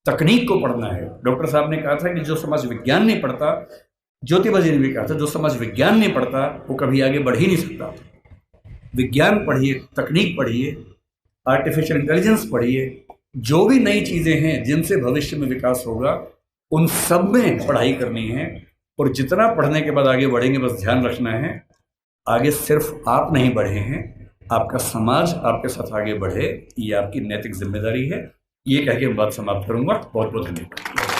तकनीक को पढ़ना है। डॉक्टर साहब ने कहा था कि जो समाज विज्ञान नहीं पढ़ता, ज्योतिबा जी ने भी कहा था, जो समाज विज्ञान नहीं पढ़ता वो कभी आगे बढ़ ही नहीं सकता। विज्ञान पढ़िए, तकनीक पढ़िए, आर्टिफिशियल इंटेलिजेंस पढ़िए, जो भी नई चीजें हैं जिनसे भविष्य में विकास होगा उन सब में पढ़ाई करनी है। और जितना पढ़ने के बाद आगे बढ़ेंगे, बस ध्यान रखना है आगे सिर्फ आप नहीं बढ़े हैं, आपका समाज आपके साथ आगे बढ़े, ये आपकी नैतिक जिम्मेदारी है। ये कह के मैं बात समाप्त करूंगा। बहुत बहुत धन्यवाद।